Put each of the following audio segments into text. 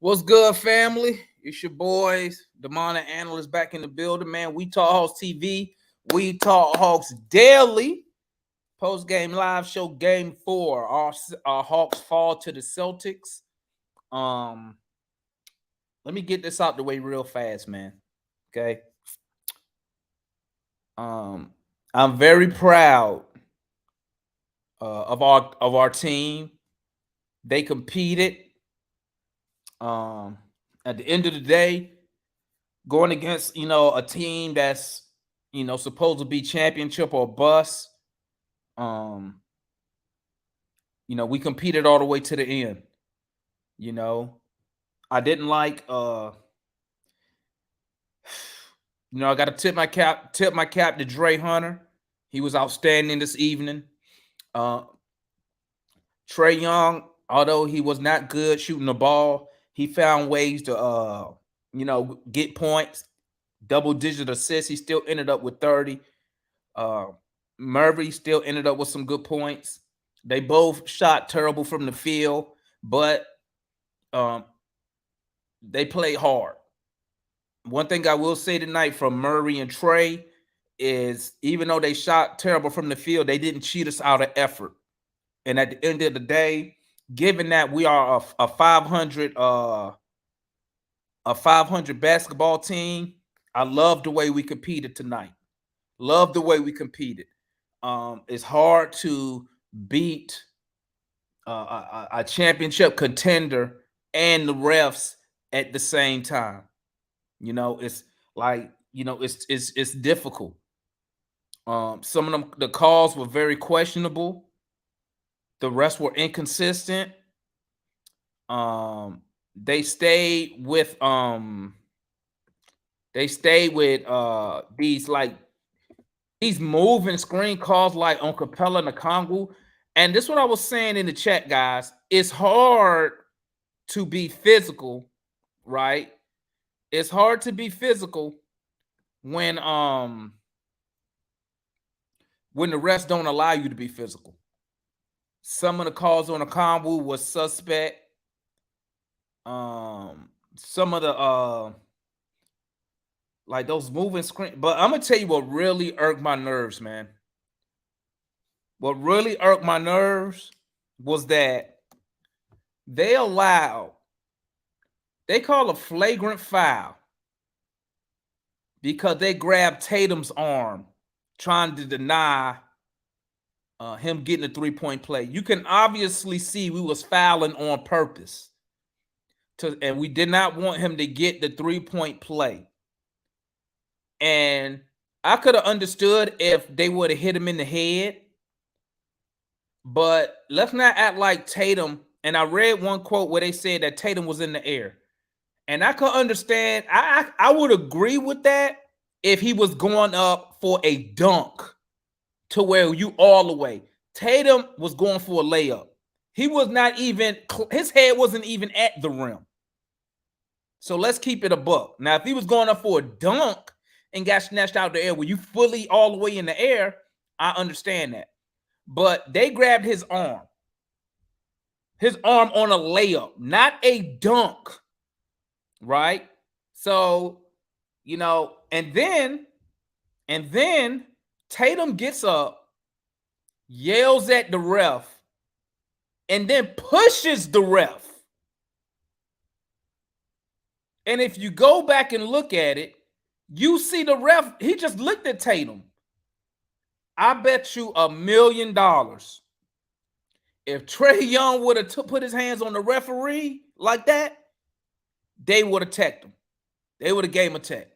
What's good, family? It's your boys, Demona Analyst, back in the building, man. We Talk Hawks TV. We Talk Hawks Daily. Post game live show, game 4. Our Hawks fall to the Celtics. Let me get this out the way real fast, man. Okay. I'm very proud of our team. They competed. At the end of the day, going against a team that's supposed to be championship or bust. We competed all the way to the end. I didn't like I got to tip my cap to Dre Hunter. He was outstanding this evening. Trey Young, although he was not good shooting the ball, he found ways to get points, double-digit assists. He still ended up with 30. Murray still ended up with some good points. They both shot terrible from the field, but they played hard. One thing I will say tonight from Murray and Trey is even though they shot terrible from the field, they didn't cheat us out of effort. And at the end of the day, given that we are a 500 basketball team, I love the way we competed tonight. Love the way we competed. It's hard to beat a championship contender and the refs at the same time. It's like it's difficult. Some of the calls were very questionable. The rest were inconsistent. They stayed with these moving screen calls like on Capella and Okongwu. And this is what I was saying in the chat, guys. It's hard to be physical, right? It's hard to be physical when the refs don't allow you to be physical. Some of the calls on Okongwu was suspect. Some of the like those moving screen. But I'm gonna tell you what really irked my nerves, man. What really irked my nerves was that they call a flagrant foul because they grabbed Tatum's arm trying to deny him getting a three-point play. You can obviously see we was fouling on purpose. And we did not want him to get the three-point play. And I could have understood if they would have hit him in the head. But let's not act like Tatum. And I read one quote where they said that Tatum was in the air. And I could understand. I would agree with that if he was going up for a dunk to where you all the way. Tatum was going for a layup. He was not even, his head wasn't even at the rim. So let's keep it a buck. Now, if he was going up for a dunk and got snatched out the air where you fully all the way in the air, I understand that. But they grabbed his arm. His arm on a layup, not a dunk. Right? So, and then Tatum gets up, yells at the ref, and then pushes the ref. And if you go back and look at it, you see the ref, he just looked at Tatum. I bet you $1 million. If Trey Young would have put his hands on the referee like that, they would have teched him. They would have gave him a tech.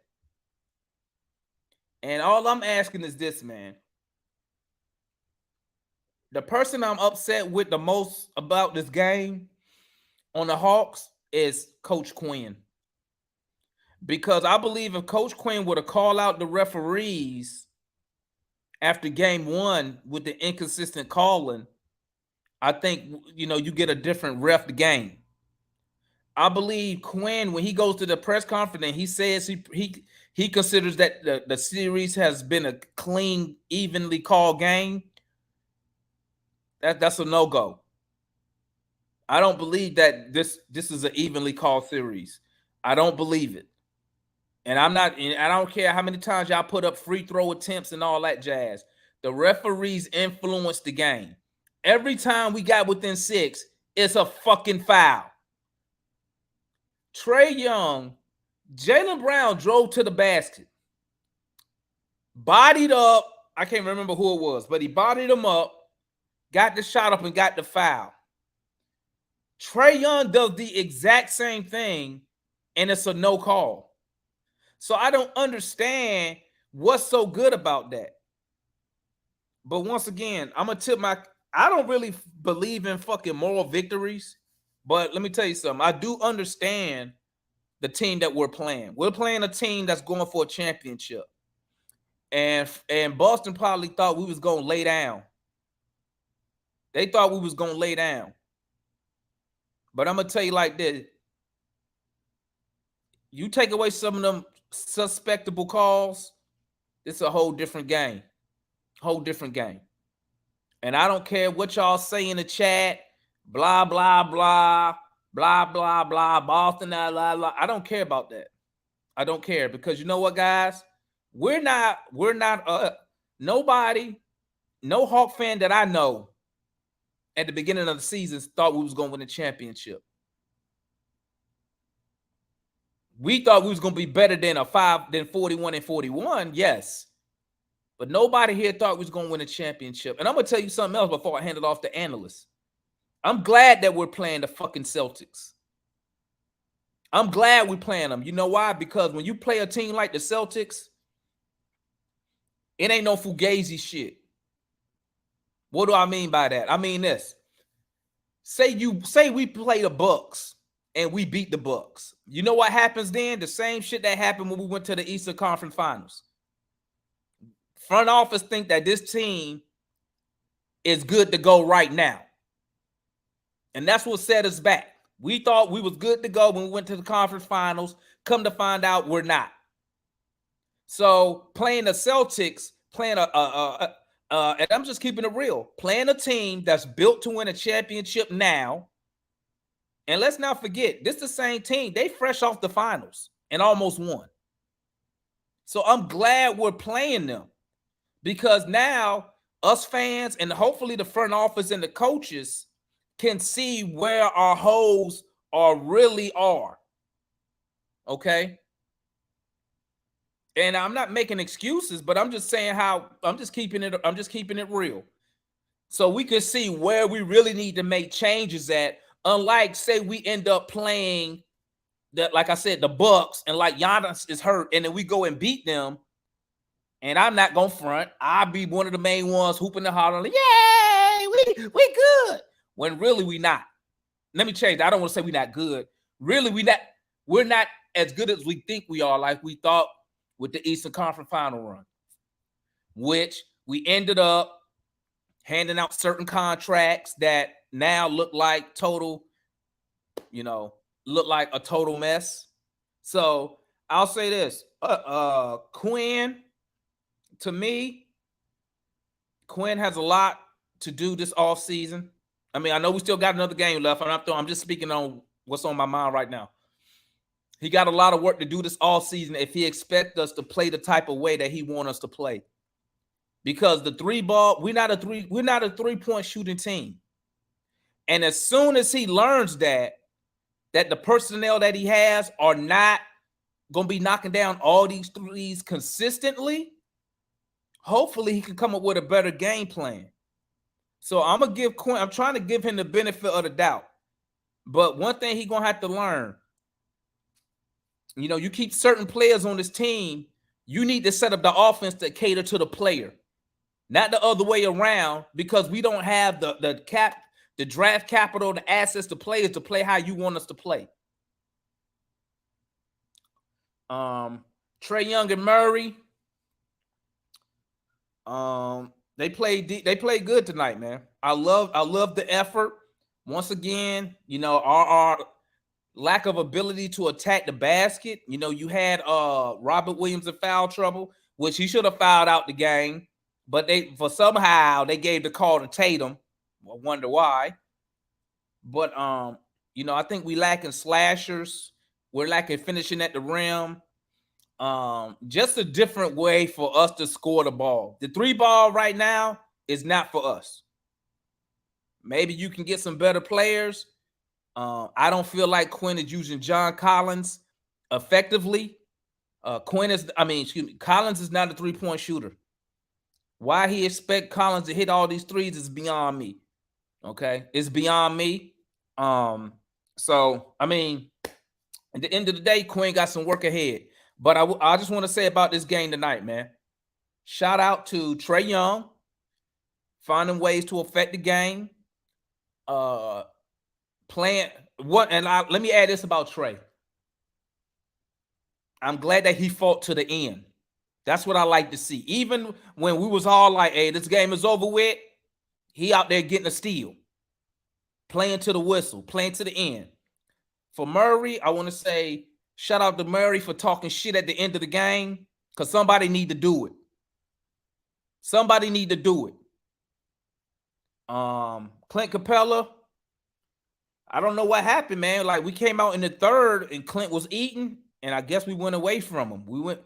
And all I'm asking is this, man. The person I'm upset with the most about this game on the Hawks is Coach Quinn. Because I believe if Coach Quinn would have called out the referees after game 1 with the inconsistent calling, I think, you get a different ref the game. I believe Quinn, when he goes to the press conference and he says he considers that the series has been a clean, evenly called game, that's a no-go. I don't believe that this is an evenly called series. I don't believe it. And I don't care how many times y'all put up free throw attempts and all that jazz. The referees influenced the game. Every time we got within 6, it's a fucking foul. Trey Young, Jaylen Brown drove to the basket, bodied up. I can't remember who it was, but he bodied him up, got the shot up, and got the foul. Trey Young does the exact same thing, and it's a no call. So I don't understand what's so good about that. But once again, I'm going to tip I don't really believe in fucking moral victories. But let me tell you something. I do understand the team that we're playing. We're playing a team that's going for a championship. And Boston probably thought we was going to lay down. They thought we was going to lay down. But I'm going to tell you like this. You take away some of them suspectable calls, it's a whole different game. Whole different game. And I don't care what y'all say in the chat. Blah, blah, blah. Blah, blah, blah. Boston, blah, blah, blah. I don't care about that. I don't care. Because you know what, guys? We're not nobody, no Hawk fan that I know at the beginning of the season thought we was going to win the championship. We thought we was going to be better than 41-41, yes. But nobody here thought we was going to win a championship. And I'm going to tell you something else before I hand it off to Analyst. I'm glad that we're playing the fucking Celtics. I'm glad we're playing them. You know why? Because when you play a team like the Celtics, it ain't no fugazi shit. What do I mean by that? I mean this. Say we play the Bucks and we beat the Bucks. You know what happens then? The same shit that happened when we went to the Eastern Conference Finals. Front office think that this team is good to go right now. And that's what set us back. We thought we was good to go when we went to the conference finals. Come to find out we're not. So playing the Celtics, playing and I'm just keeping it real, playing a team that's built to win a championship now. And let's not forget, this is the same team. They fresh off the finals and almost won. So I'm glad we're playing them. Because now us fans and hopefully the front office and the coaches can see where our holes really are. Okay? And I'm not making excuses, but I'm just saying I'm just keeping it real. So we can see where we really need to make changes at. Unlike, say, we end up playing like I said, the Bucks, and like Giannis is hurt, and then we go and beat them. And I'm not gonna front. I'll be one of the main ones hooping and hollering, "Yay, we good." When really we not. Let me change that. I don't want to say we're not good. Really, we're not as good as we think we are, like we thought with the Eastern Conference Final run, which we ended up handing out certain contracts that now look like a total mess. So I'll say this. Quinn, to me, Quinn has a lot to do this offseason. I mean, I know we still got another game left. I'm just speaking on what's on my mind right now. He got a lot of work to do this offseason if he expects us to play the type of way that he wants us to play. Because the three ball, we're not a three-point shooting team. And as soon as he learns that the personnel that he has are not going to be knocking down all these threes consistently, hopefully he can come up with a better game plan. So I'm trying to give him the benefit of the doubt. But one thing he's going to have to learn, you keep certain players on this team, you need to set up the offense to cater to the player, not the other way around, because we don't have the draft capital, the access to players to play how you want us to play. Trey Young and Murray, they played good tonight, man. I love the effort. Once again, our lack of ability to attack the basket. You had Robert Williams in foul trouble, which he should have fouled out the game, but somehow they gave the call to Tatum. I wonder why. But I think we lacking slashers. We're lacking finishing at the rim. Just a different way for us to score the ball. The three ball right now is not for us. Maybe you can get some better players. I don't feel like Quinn is using John Collins effectively. Collins is not a 3-point shooter. Why he expect Collins to hit all these threes is beyond me. Okay, it's beyond me. So I mean, at the end of the day, Quinn got some work ahead. But I just want to say about this game tonight, man. Shout out to Trey Young finding ways to affect the game. Playing what? And let me add this about Trey. I'm glad that he fought to the end. That's what I like to see. Even when we was all like, "Hey, this game is over with," he out there getting a steal, playing to the whistle, playing to the end. For Murray, I want to say shout out to Murray for talking shit at the end of the game, because somebody need to do it. Somebody need to do it. Clint Capella, I don't know what happened, man. Like, we came out in the third and Clint was eating, and I guess we went away from him. We went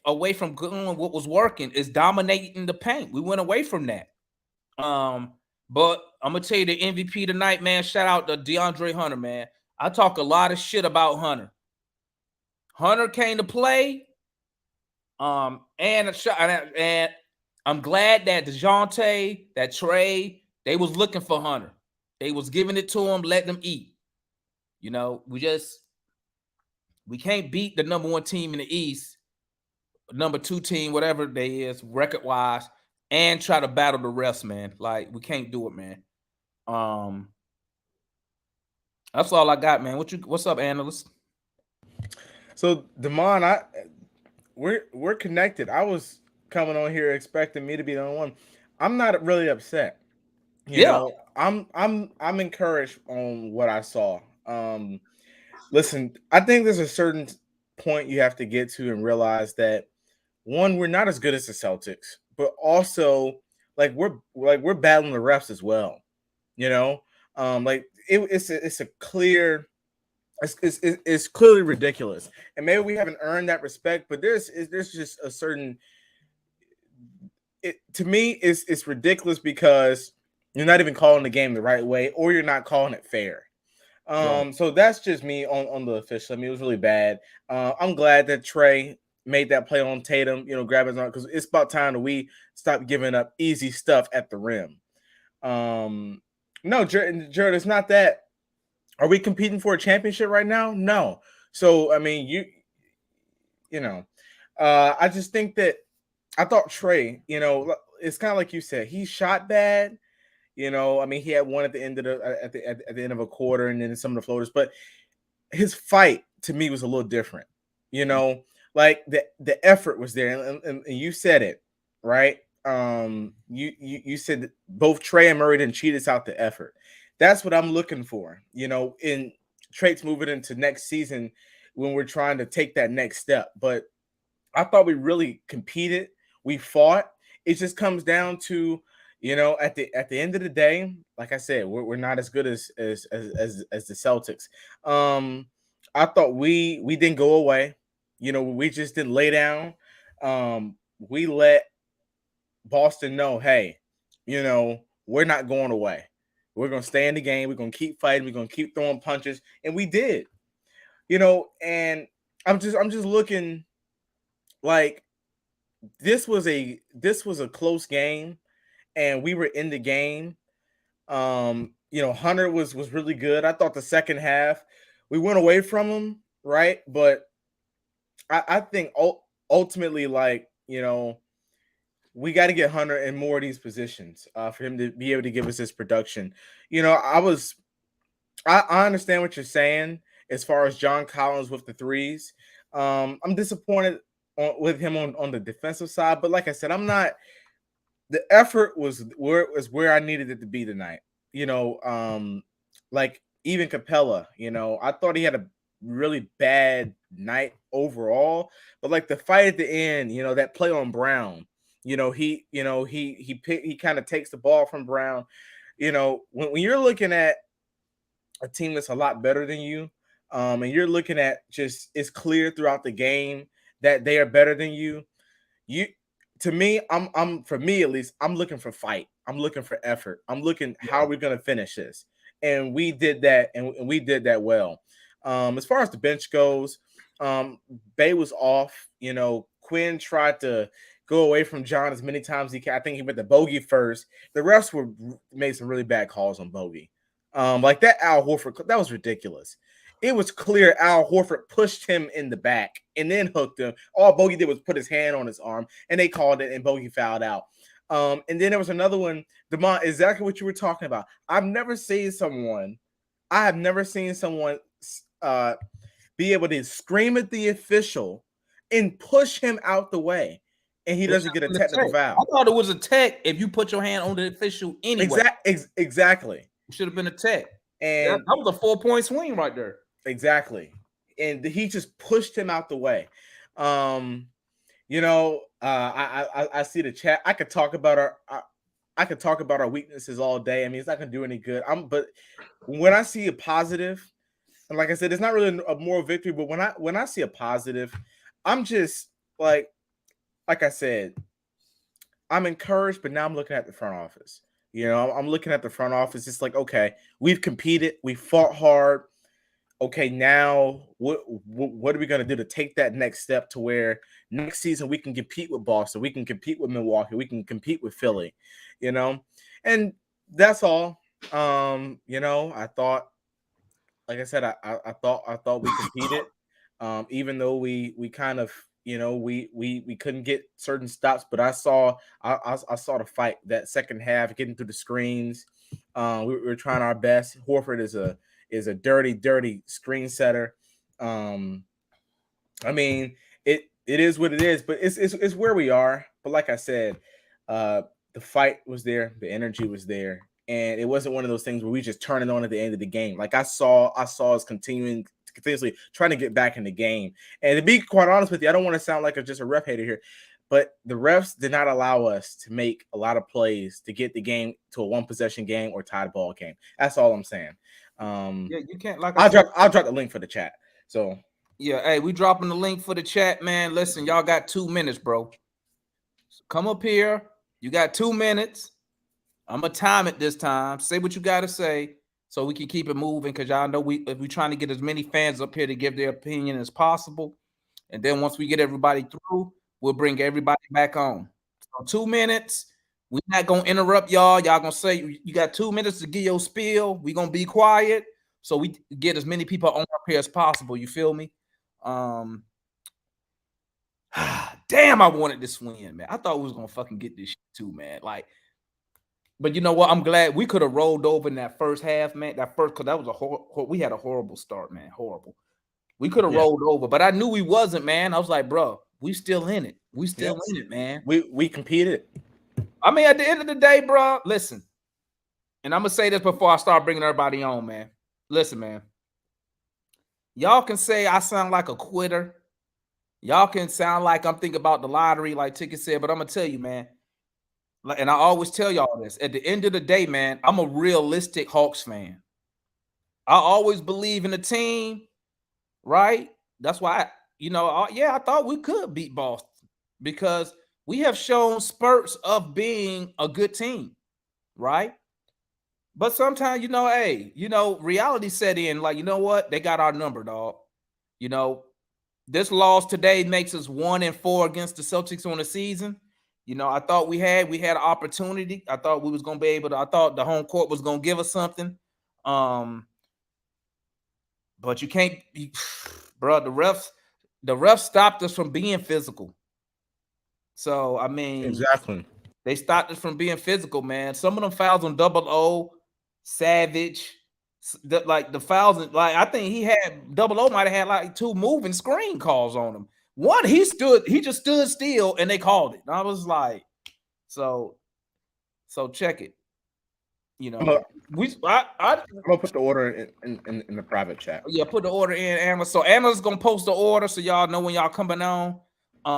away from what was working, is dominating the paint. We went away from that. But I'm gonna tell you the MVP tonight, man. Shout out to DeAndre Hunter, man. I talk a lot of shit about Hunter. Hunter came to play. And I'm glad that DeJounte, that Trey, they was looking for Hunter. They was giving it to him, letting him eat. We can't beat the number one team in the East, number two team, whatever they is, record wise, and try to battle the rest, man. Like, we can't do it, man. That's all I got, man. What's up, Analyst? So Damon, we're connected. I was coming on here expecting me to be the only one. I'm not really upset. You Yeah. know, I'm encouraged on what I saw. Listen, I think there's a certain point you have to get to and realize that one, we're not as good as the Celtics, but also we're battling the refs as well. You know, it's a clear. It's clearly ridiculous, and maybe we haven't earned that respect. But there's just a certain. To me, it's ridiculous because you're not even calling the game the right way, or you're not calling it fair. Right. So that's just me on the official. I mean, it was really bad. I'm glad that Trey made that play on Tatum, grabbing his arm, because it's about time that we stop giving up easy stuff at the rim. No, Jared, it's not that. Are we competing for a championship right now? No. So I mean, I just think that I thought Trey, it's kind of like you said, he shot bad. I mean, he had one at the end of at the end of a quarter, and then some of the floaters. But his fight to me was a little different. Like the effort was there, and you said it right. You said that both Trey and Murray didn't cheat us out the effort. That's what I'm looking for. In traits moving into next season when we're trying to take that next step. But I thought we really competed. We fought. It just comes down to, at the end of the day, like I said, we're not as good as the Celtics. I thought we didn't go away. We just didn't lay down. We let Boston know, hey, we're not going away. We're gonna stay in the game. We're gonna keep fighting. We're gonna keep throwing punches, and we did. And I'm just looking like this was a close game, and we were in the game. Hunter was really good. I thought the second half we went away from him, right? But I think ultimately, like, we got to get Hunter in more of these positions for him to be able to give us this production. I understand what you're saying as far as John Collins with the threes. I'm disappointed with him on the defensive side, but like I said, I'm not. The effort was where I needed it to be tonight. Like even Capella, I thought he had a really bad night overall, but like the fight at the end, that play on Brown, he kind of takes the ball from Brown. when you're looking at a team that's a lot better than you, and you're looking at just it's clear throughout the game that they are better than you. You to me, I'm for me at least, I'm looking for fight. I'm looking for effort. I'm looking how are we gonna finish this. And we did that, and we did that well. As far as the bench goes, Bay was off. Quinn tried to go away from John as many times as he can. I think he went to Bogey first. The refs made some really bad calls on Bogey. Like that Al Horford, that was ridiculous. It was clear Al Horford pushed him in the back and then hooked him. All Bogey did was put his hand on his arm, and they called it, and Bogey fouled out. And then there was another one, Demont, exactly what you were talking about. I have never seen someone be able to scream at the official and push him out the way, and he doesn't get a technical foul. I thought it was a tech if you put your hand on the official anyway. Exactly. It should have been a tech. And that was a 4-point swing right there. Exactly. And he just pushed him out the way. I see the chat. I could talk about our weaknesses all day. I mean, it's not gonna do any good. But when I see a positive, and like I said, it's not really a moral victory, but when I see a positive, I'm just like I said, I'm encouraged, but now I'm looking at the front office. I'm looking at the front office. It's like, okay, we've competed, we fought hard. Okay, now what are we going to do to take that next step to where next season we can compete with Boston, we can compete with Milwaukee, we can compete with Philly, and that's all. I thought, like I said, I thought we competed, even though we kind of, we couldn't get certain stops, but I saw the fight that second half, getting through the screens. We were trying our best. Horford is a dirty screen setter. I mean, it is what it is, but it's where we are. But like I said, the fight was there, the energy was there, and it wasn't one of those things where we just turn it on at the end of the game. Like I saw us continuously trying to get back in the game. And to be quite honest with you, I don't want to sound like just a ref hater here, but the refs did not allow us to make a lot of plays to get the game to a one-possession game or tie the ball game. That's all I'm saying. You can't. Like I'll drop the link for the chat. So yeah, hey, we dropping the link for the chat, man. Listen, y'all got 2 minutes, bro. So come up here. You got 2 minutes. I'm gonna time it this time. Say what you got to say, so we can keep it moving. Because y'all know we trying to get as many fans up here to give their opinion as possible. And then once we get everybody through, we'll bring everybody back on. So 2 minutes. We're not gonna interrupt y'all. Y'all gonna say you got 2 minutes to give your spiel. We're gonna be quiet so we get as many people on up here as possible. You feel me? Damn, I wanted this win, man. I thought we was gonna fucking get this shit too, man. Like, but you know what? I'm glad we could have rolled over in that first half, man. Because that was we had a horrible start, man. Horrible. We could have rolled over, but I knew we wasn't, man. I was like, bro, we still in it. We still in it, man. We competed. I mean, at the end of the day, bro, listen, and I'm going to say this before I start bringing everybody on, man. Listen, man. Y'all can say I sound like a quitter. Y'all can sound like I'm thinking about the lottery, like Ticket said, but I'm going to tell you, man, and I always tell y'all this, at the end of the day, man, I'm a realistic Hawks fan. I always believe in the team, right? That's why, I thought we could beat Boston because we have shown spurts of being a good team, right? But sometimes, reality set in, like, you know what? They got our number, dog. This loss today makes us 1-4 against the Celtics on the season. I thought we had an opportunity. I thought we was going to be able to, I thought the home court was going to give us something. But you can't, bro, the refs stopped us from being physical. So, I mean, exactly. They stopped us from being physical, man. Some of them fouls on Double O, Savage, the fouls, like I think he had Double O might have had like 2 moving screen calls on him. One, he just stood still and they called it. And I was like, so check it. I'm gonna put the order in the private chat. Yeah, put the order in, Anna. So Anna's gonna post the order so y'all know when y'all coming on.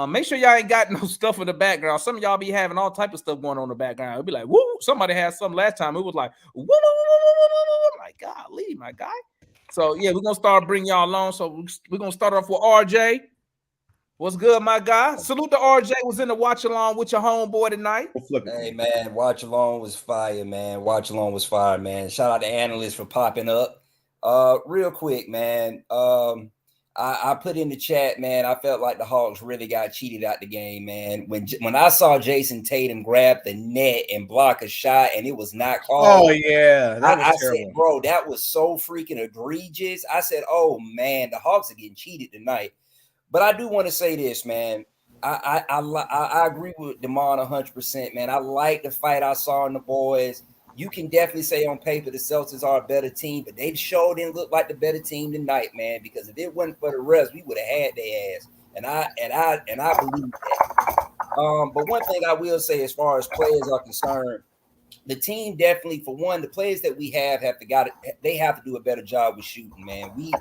Make sure y'all ain't got no stuff in the background. Some of y'all be having all type of stuff going on in the background. It'll be like, woo, somebody had something last time. It was like, woo, woo, woo, woo, woo, woo. Like, golly, my guy. So yeah, we're gonna start bringing y'all along. So we're gonna start off with RJ. What's good, my guy? Salute to RJ. Was in the watch along with your homeboy tonight. Hey man, watch along was fire, man. Watch along was fire, man. Shout out to Analyst for popping up. Real quick, man. I put in the chat, man. I felt like the Hawks really got cheated out the game, man. When I saw Jason Tatum grab the net and block a shot and it was not called. Oh yeah, I said, bro, that was so freaking egregious. I said, oh man, the Hawks are getting cheated tonight. But I do want to say this, man. I agree with Damon 100%, man. I like the fight I saw in the boys. You can definitely say on paper the Celtics are a better team, but they sure didn't look like the better team tonight, man. Because if it wasn't for the refs, we would have had their ass, and I believe that. But one thing I will say, as far as players are concerned, the team definitely, for one, the players that we have they have to do a better job with shooting, man. We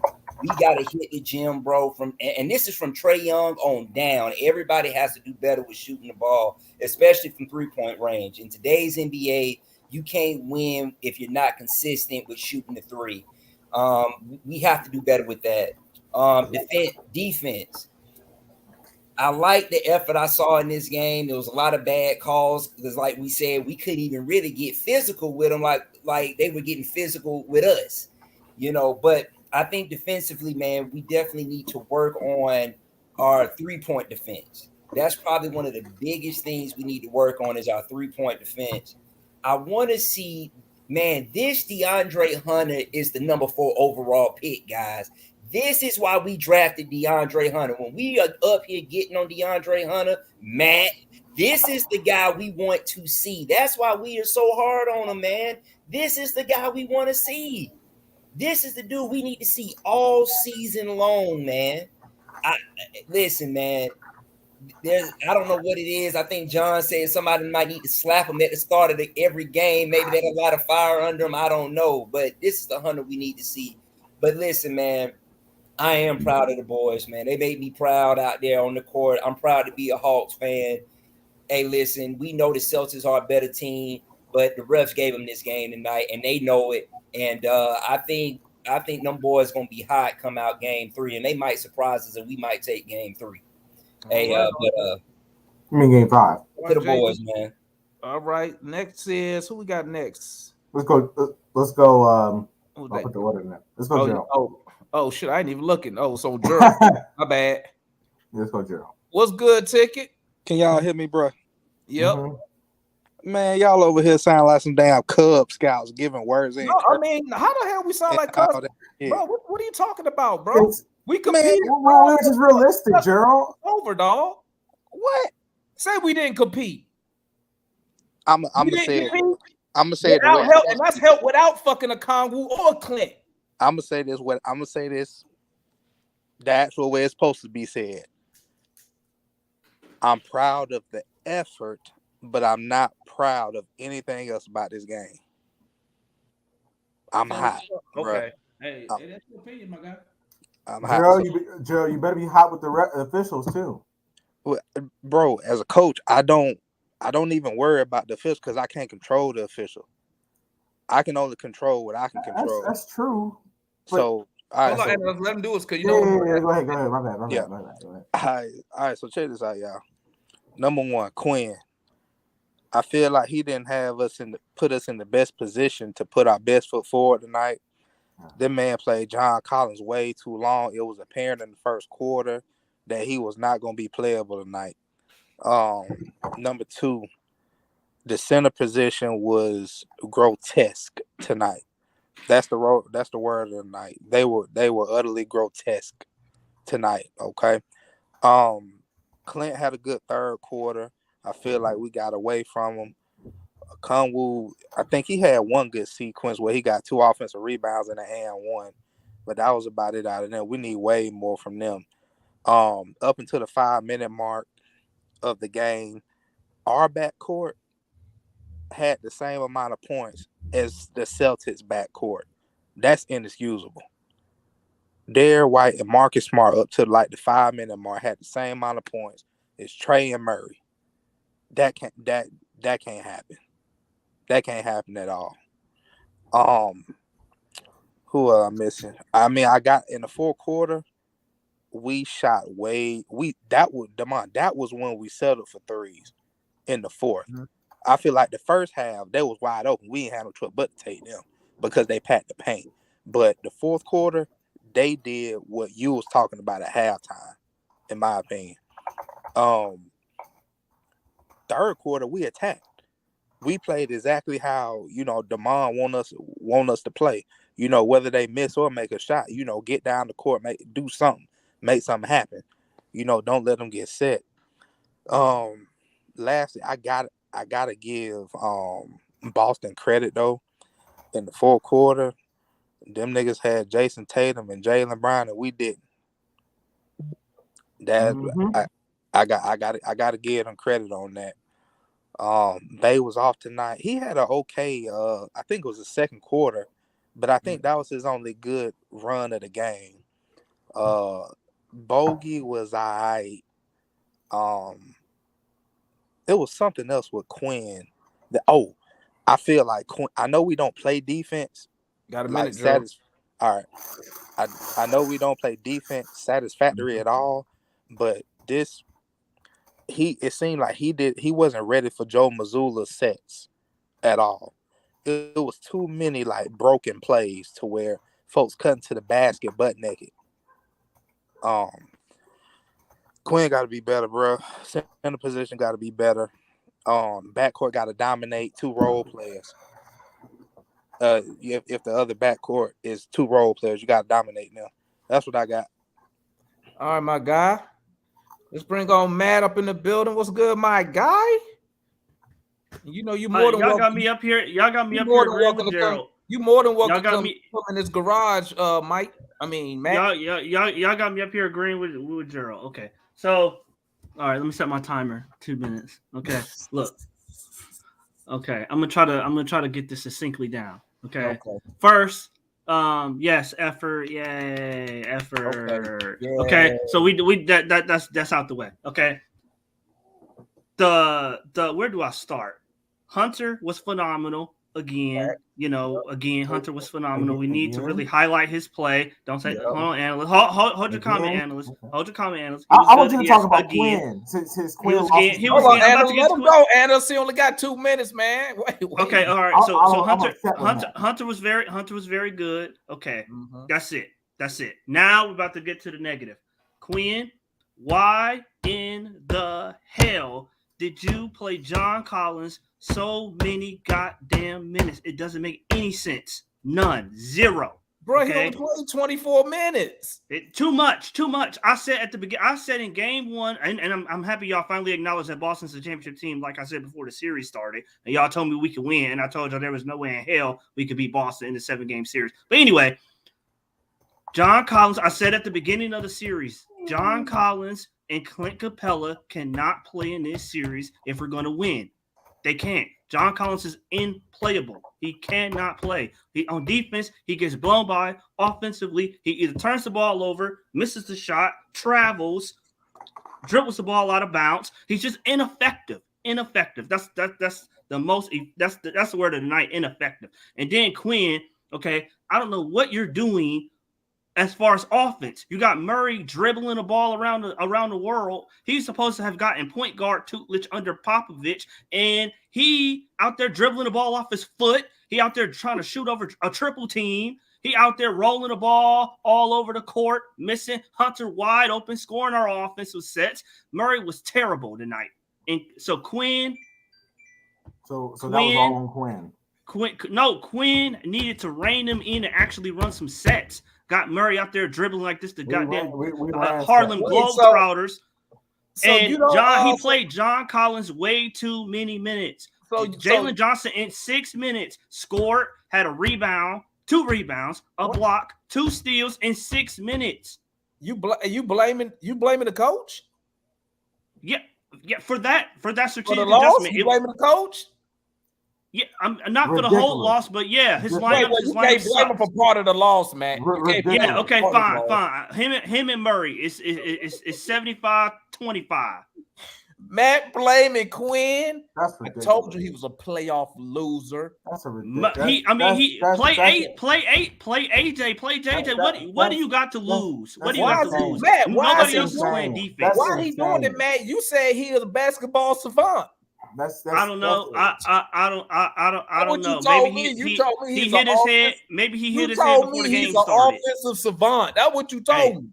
got to hit the gym, bro. And this is from Trey Young on down. Everybody has to do better with shooting the ball, especially from 3-point range. In today's NBA, you can't win if you're not consistent with shooting the three. We have to do better with that. Defense. I like the effort I saw in this game. There was a lot of bad calls because, like we said, we couldn't even really get physical with them like they were getting physical with us, But I think defensively, man, we definitely need to work on our 3-point defense. That's probably one of the biggest things we need to work on is our 3-point defense. I want to see, man, this DeAndre Hunter is the number 4 overall pick, guys. This is why we drafted DeAndre Hunter. When we are up here getting on DeAndre Hunter, Matt, this is the guy we want to see. That's why we are so hard on him, man. This is the guy we want to see. This is the dude we need to see all season long, man. Listen, man. I don't know what it is. I think John said somebody might need to slap him at the start of every game. Maybe they got a lot of fire under him. I don't know. But this is the Hunter we need to see. But listen, man. I am proud of the boys, man. They made me proud out there on the court. I'm proud to be a Hawks fan. Hey, listen, we know the Celtics are a better team, but the refs gave them this game tonight, and they know it. And I think them boys gonna be hot come out game 3, and they might surprise us, and we might take game 3. Hey, I mean game 5. To the boys, man. All right. Next is who we got next? Let's go. I'll put the order in there. Let's go, Gerald. Oh, shit, I ain't even looking. Oh, so Gerald. My bad. Let's go, Gerald. What's good, Ticket? Can y'all hear me, bro? Yep. Mm-hmm. Man, y'all over here sound like some damn Cub Scouts giving words in. No, I mean, how the hell we sound like Cubs? Bro, what are you talking about, bro? We compete. Well, this is realistic, Gerald. Over, dog. What? Say we didn't compete. I'm gonna say it. I'm gonna say without help, and that's help without fucking a Kongwu or a Clint. I'm gonna say this. The actual way it's supposed to be said. I'm proud of the effort, but I'm not proud of anything else about this game. I'm hot. Okay. Hey, that's your opinion, my guy. I'm hot. Gerald, you better be hot with the officials too. Bro, as a coach, I don't even worry about the officials because I can't control the official. I can only control what I can control. That's true. So, all right, let him do it because you know. Yeah, go ahead. My bad. Go ahead. All right. So check this out, y'all. Number 1, Quinn. I feel like he didn't have put us in the best position to put our best foot forward tonight. That man played John Collins way too long. It was apparent in the first quarter that he was not going to be playable tonight. Number 2, the center position was grotesque tonight. That's the word of the night. They were utterly grotesque tonight. Okay. Clint had a good third quarter. I feel like we got away from him. Kongwu, I think he had one good sequence where he got 2 offensive rebounds and and 1, but that was about it out of them. We need way more from them. Up until the 5-minute mark of the game, our backcourt had the same amount of points as the Celtics backcourt. That's inexcusable. Derek White and Marcus Smart up to like the 5-minute mark had the same amount of points. is Trey and Murray. That can't happen. That can't happen at all. Who am I missing? I mean, I got in the fourth quarter, we shot that was when we settled for threes in the fourth. Mm-hmm. I feel like the first half they was wide open. We ain't had no trouble but to take them because they packed the paint. But the fourth quarter, they did what you was talking about at halftime, in my opinion. Third quarter, we attacked. We played exactly how, DeMond want us to play. Whether they miss or make a shot, get down the court, do something, make something happen. Don't let them get set. Lastly, I gotta give Boston credit though. In the fourth quarter, them niggas had Jason Tatum and Jaylen Brown, and we didn't. That I gotta give them credit on that. Bay was off tonight. He had an okay, I think it was the second quarter, but I think that was his only good run of the game. Bogey was all right. It was something else with Quinn. I feel like Quinn, I know we don't play defense. Got a minute, Drew. All right. I know we don't play defense satisfactory at all, but it seemed like he wasn't ready for Joe Mazzulla's sets at all. It was too many like broken plays to where folks cutting to the basket butt naked. Quinn got to be better, bro. Center position got to be better. Backcourt got to dominate 2 role players. If the other backcourt is 2 role players, you got to dominate now. That's what I got. All right, my guy. Let's bring on Matt up in the building. What's good, my guy? You more than y'all welcome. Got me up here. Y'all got me up here agreeing with Gerald. You more than welcome to come in this garage, Mike. I mean, Matt. Y'all got me up here agreeing with Gerald. Okay. So, all right, let me set my timer. 2 minutes. Okay. Look. Okay. I'm gonna try to get this succinctly down. Okay. First, yes, effort. Yay, effort. Okay. So that's out the way. Okay. The where do I start? Hunter was phenomenal again. Hunter was phenomenal. We need to really highlight his play. Don't say, hold on, analyst. Hold your comment, analyst. Hold your comment, analyst. I want you to talk about Quinn. Since Quinn hold on, analyst. Let him go, analyst. He only got 2 minutes, man. Wait. Okay, all right. So Hunter was very good. Okay, That's it. Now we're about to get to the negative. Quinn, why in the hell did you play John Collins so many goddamn minutes? It doesn't make any sense. None. Zero. Bro, he only played 24 minutes. Too much. I said at the beginning. I said in game 1, and I'm happy y'all finally acknowledged that Boston's a championship team. Like I said before the series started, and y'all told me we could win, and I told y'all there was no way in hell we could beat Boston in the 7-game series. But anyway, John Collins. I said at the beginning of the series, John Collins and Clint Capella cannot play in this series if we're going to win. They can't. John Collins is unplayable. He cannot play. On defense, he gets blown by. Offensively, he either turns the ball over, misses the shot, travels, dribbles the ball out of bounds. He's just ineffective. That's the word of the night, ineffective. And then Quinn, okay, I don't know what you're doing as far as offense. You got Murray dribbling the ball around the world. He's supposed to have gotten point guard tutelage under Popovich, and he out there dribbling the ball off his foot. He out there trying to shoot over a triple team. He out there rolling the ball all over the court, missing Hunter wide open, scoring our offensive sets. Murray was terrible tonight. And so Quinn. So that was all on Quinn. Quinn needed to rein them in and actually run some sets. Got Murray out there dribbling like this, the goddamn Harlem Globetrotters. He played John Collins way too many minutes. So Jalen Johnson in 6 minutes scored, had a rebound, 2 rebounds, a block, 2 steals in 6 minutes. You blaming the coach? Yeah, for that strategic for the loss, adjustment. You blaming the coach? Yeah, I'm not for the whole loss, but yeah, his lineup. You can't blame him for part of the loss, man. Yeah, okay, fine. Him and Murray is 75-25. Matt blaming Quinn. That's I ridiculous. told you he was a playoff loser. That's a ridiculous. Play AJ, play JJ. What do you got to lose? What do you got to lose? Matt, Nobody else is playing defense. Why he doing it, Matt? You said he is a basketball savant. I don't know. I don't know. Maybe he hit his head. Maybe he hit his head before the game started. He's an offensive savant. That's what you told me.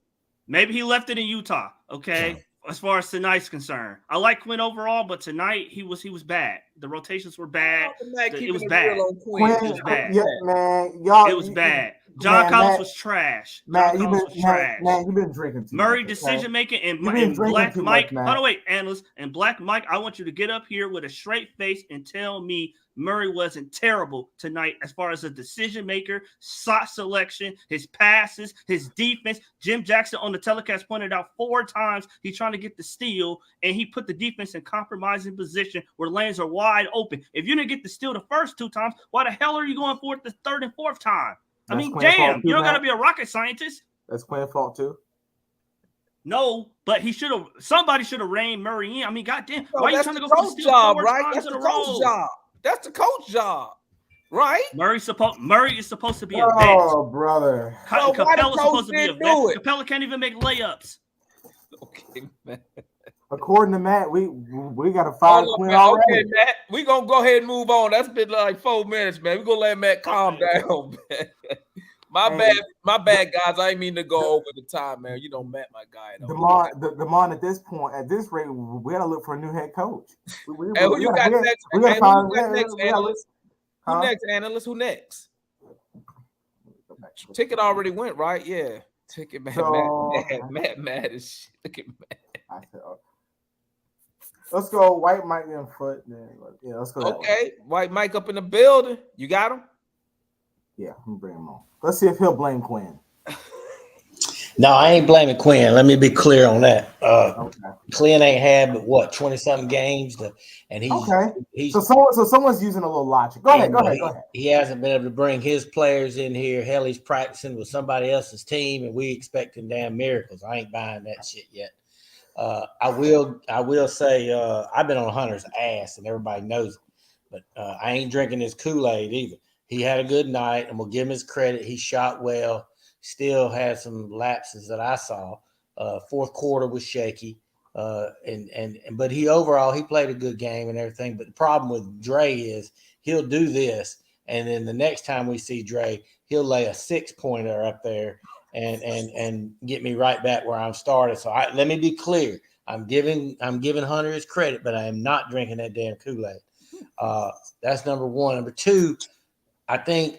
Maybe he left it in Utah. Okay. As far as tonight's concerned, I like Quinn overall, but tonight he was bad. The rotations were bad. It was bad. It was bad. Yeah, man, y'all. It was bad. John Collins was trash. Man, you've been drinking too Murray much, decision making and Black Mike. By the way, Analyst and Black Mike, I want you to get up here with a straight face and tell me Murray wasn't terrible tonight as far as a decision maker, shot selection, his passes, his defense. Jim Jackson on the telecast pointed out 4 times he's trying to get the steal, and he put the defense in compromising position where lanes are wide open. If you didn't get the steal the first 2 times, why the hell are you going for it the 3rd and 4th time? I mean, damn, you don't got to be a rocket scientist. That's Quinn's fault too. No, but somebody should have reined Murray in. I mean, goddamn, why are you trying to go for the steal job, 4 right? times That's in the a coach row? job. That's the coach job, right? Murray is supposed to be a vet. Oh, brother. Capella's supposed to be a vet. Capella can't even make layups. Okay, man. According to Matt, we got to fire Quinn already. Okay, Matt, we gonna go ahead and move on. That's been like 4 minutes, man. We gonna let Matt calm down, man. My bad, guys. I ain't mean to go over the time, man. You know, Matt, my guy. Demond, at this point, at this rate, we gotta look for a new head coach. Who you got next? Who next, Analyst? Who next, Analyst? Who next? Ticket already went, right? Yeah. Ticket, man. Matt is shit. Look at Matt. Let's go White Mike in foot. Yeah, let's go. Okay, White Mike up in the building. You got him? Yeah, I'm gonna bring him on. Let's see if he'll blame Quinn. No, I ain't blaming Quinn. Let me be clear on that. Quinn ain't had but what 20-something games, and he's so someone's using a little logic. Go ahead. He hasn't been able to bring his players in here. Hell, he's practicing with somebody else's team, and we expecting damn miracles. I ain't buying that shit yet. I will say I've been on Hunter's ass, and everybody knows it. But I ain't drinking his Kool-Aid either. He had a good night, and we'll give him his credit. He shot well. Still had some lapses that I saw. 4th quarter was shaky, but he played a good game and everything. But the problem with Dre is he'll do this, and then the next time we see Dre, he'll lay a 6-pointer up there and get me right back where I'm started. So let me be clear. I'm giving Hunter his credit, but I am not drinking that damn Kool-Aid. That's number 1. Number 2, I think,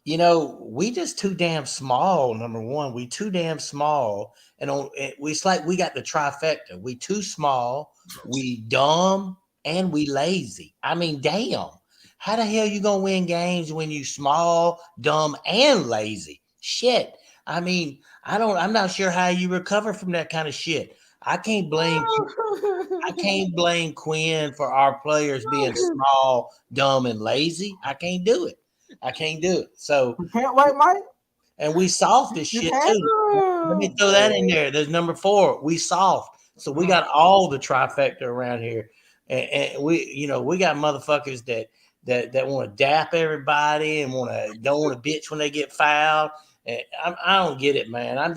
we just too damn small. Number 1, we too damn small, and it's like we got the trifecta. We too small, we dumb, and we lazy. I mean, damn, how the hell you gonna win games when you small, dumb, and lazy? Shit. I mean, I'm not sure how you recover from that kind of shit. I can't blame Quinn for our players being small, dumb, and lazy. I can't do it. So you can't White Mike, and we soft as shit too. Let me throw that in there. There's number 4. We soft, so we got all the trifecta around here, and we got motherfuckers that want to dap everybody and don't want to bitch when they get fouled. And I don't get it, man. I'm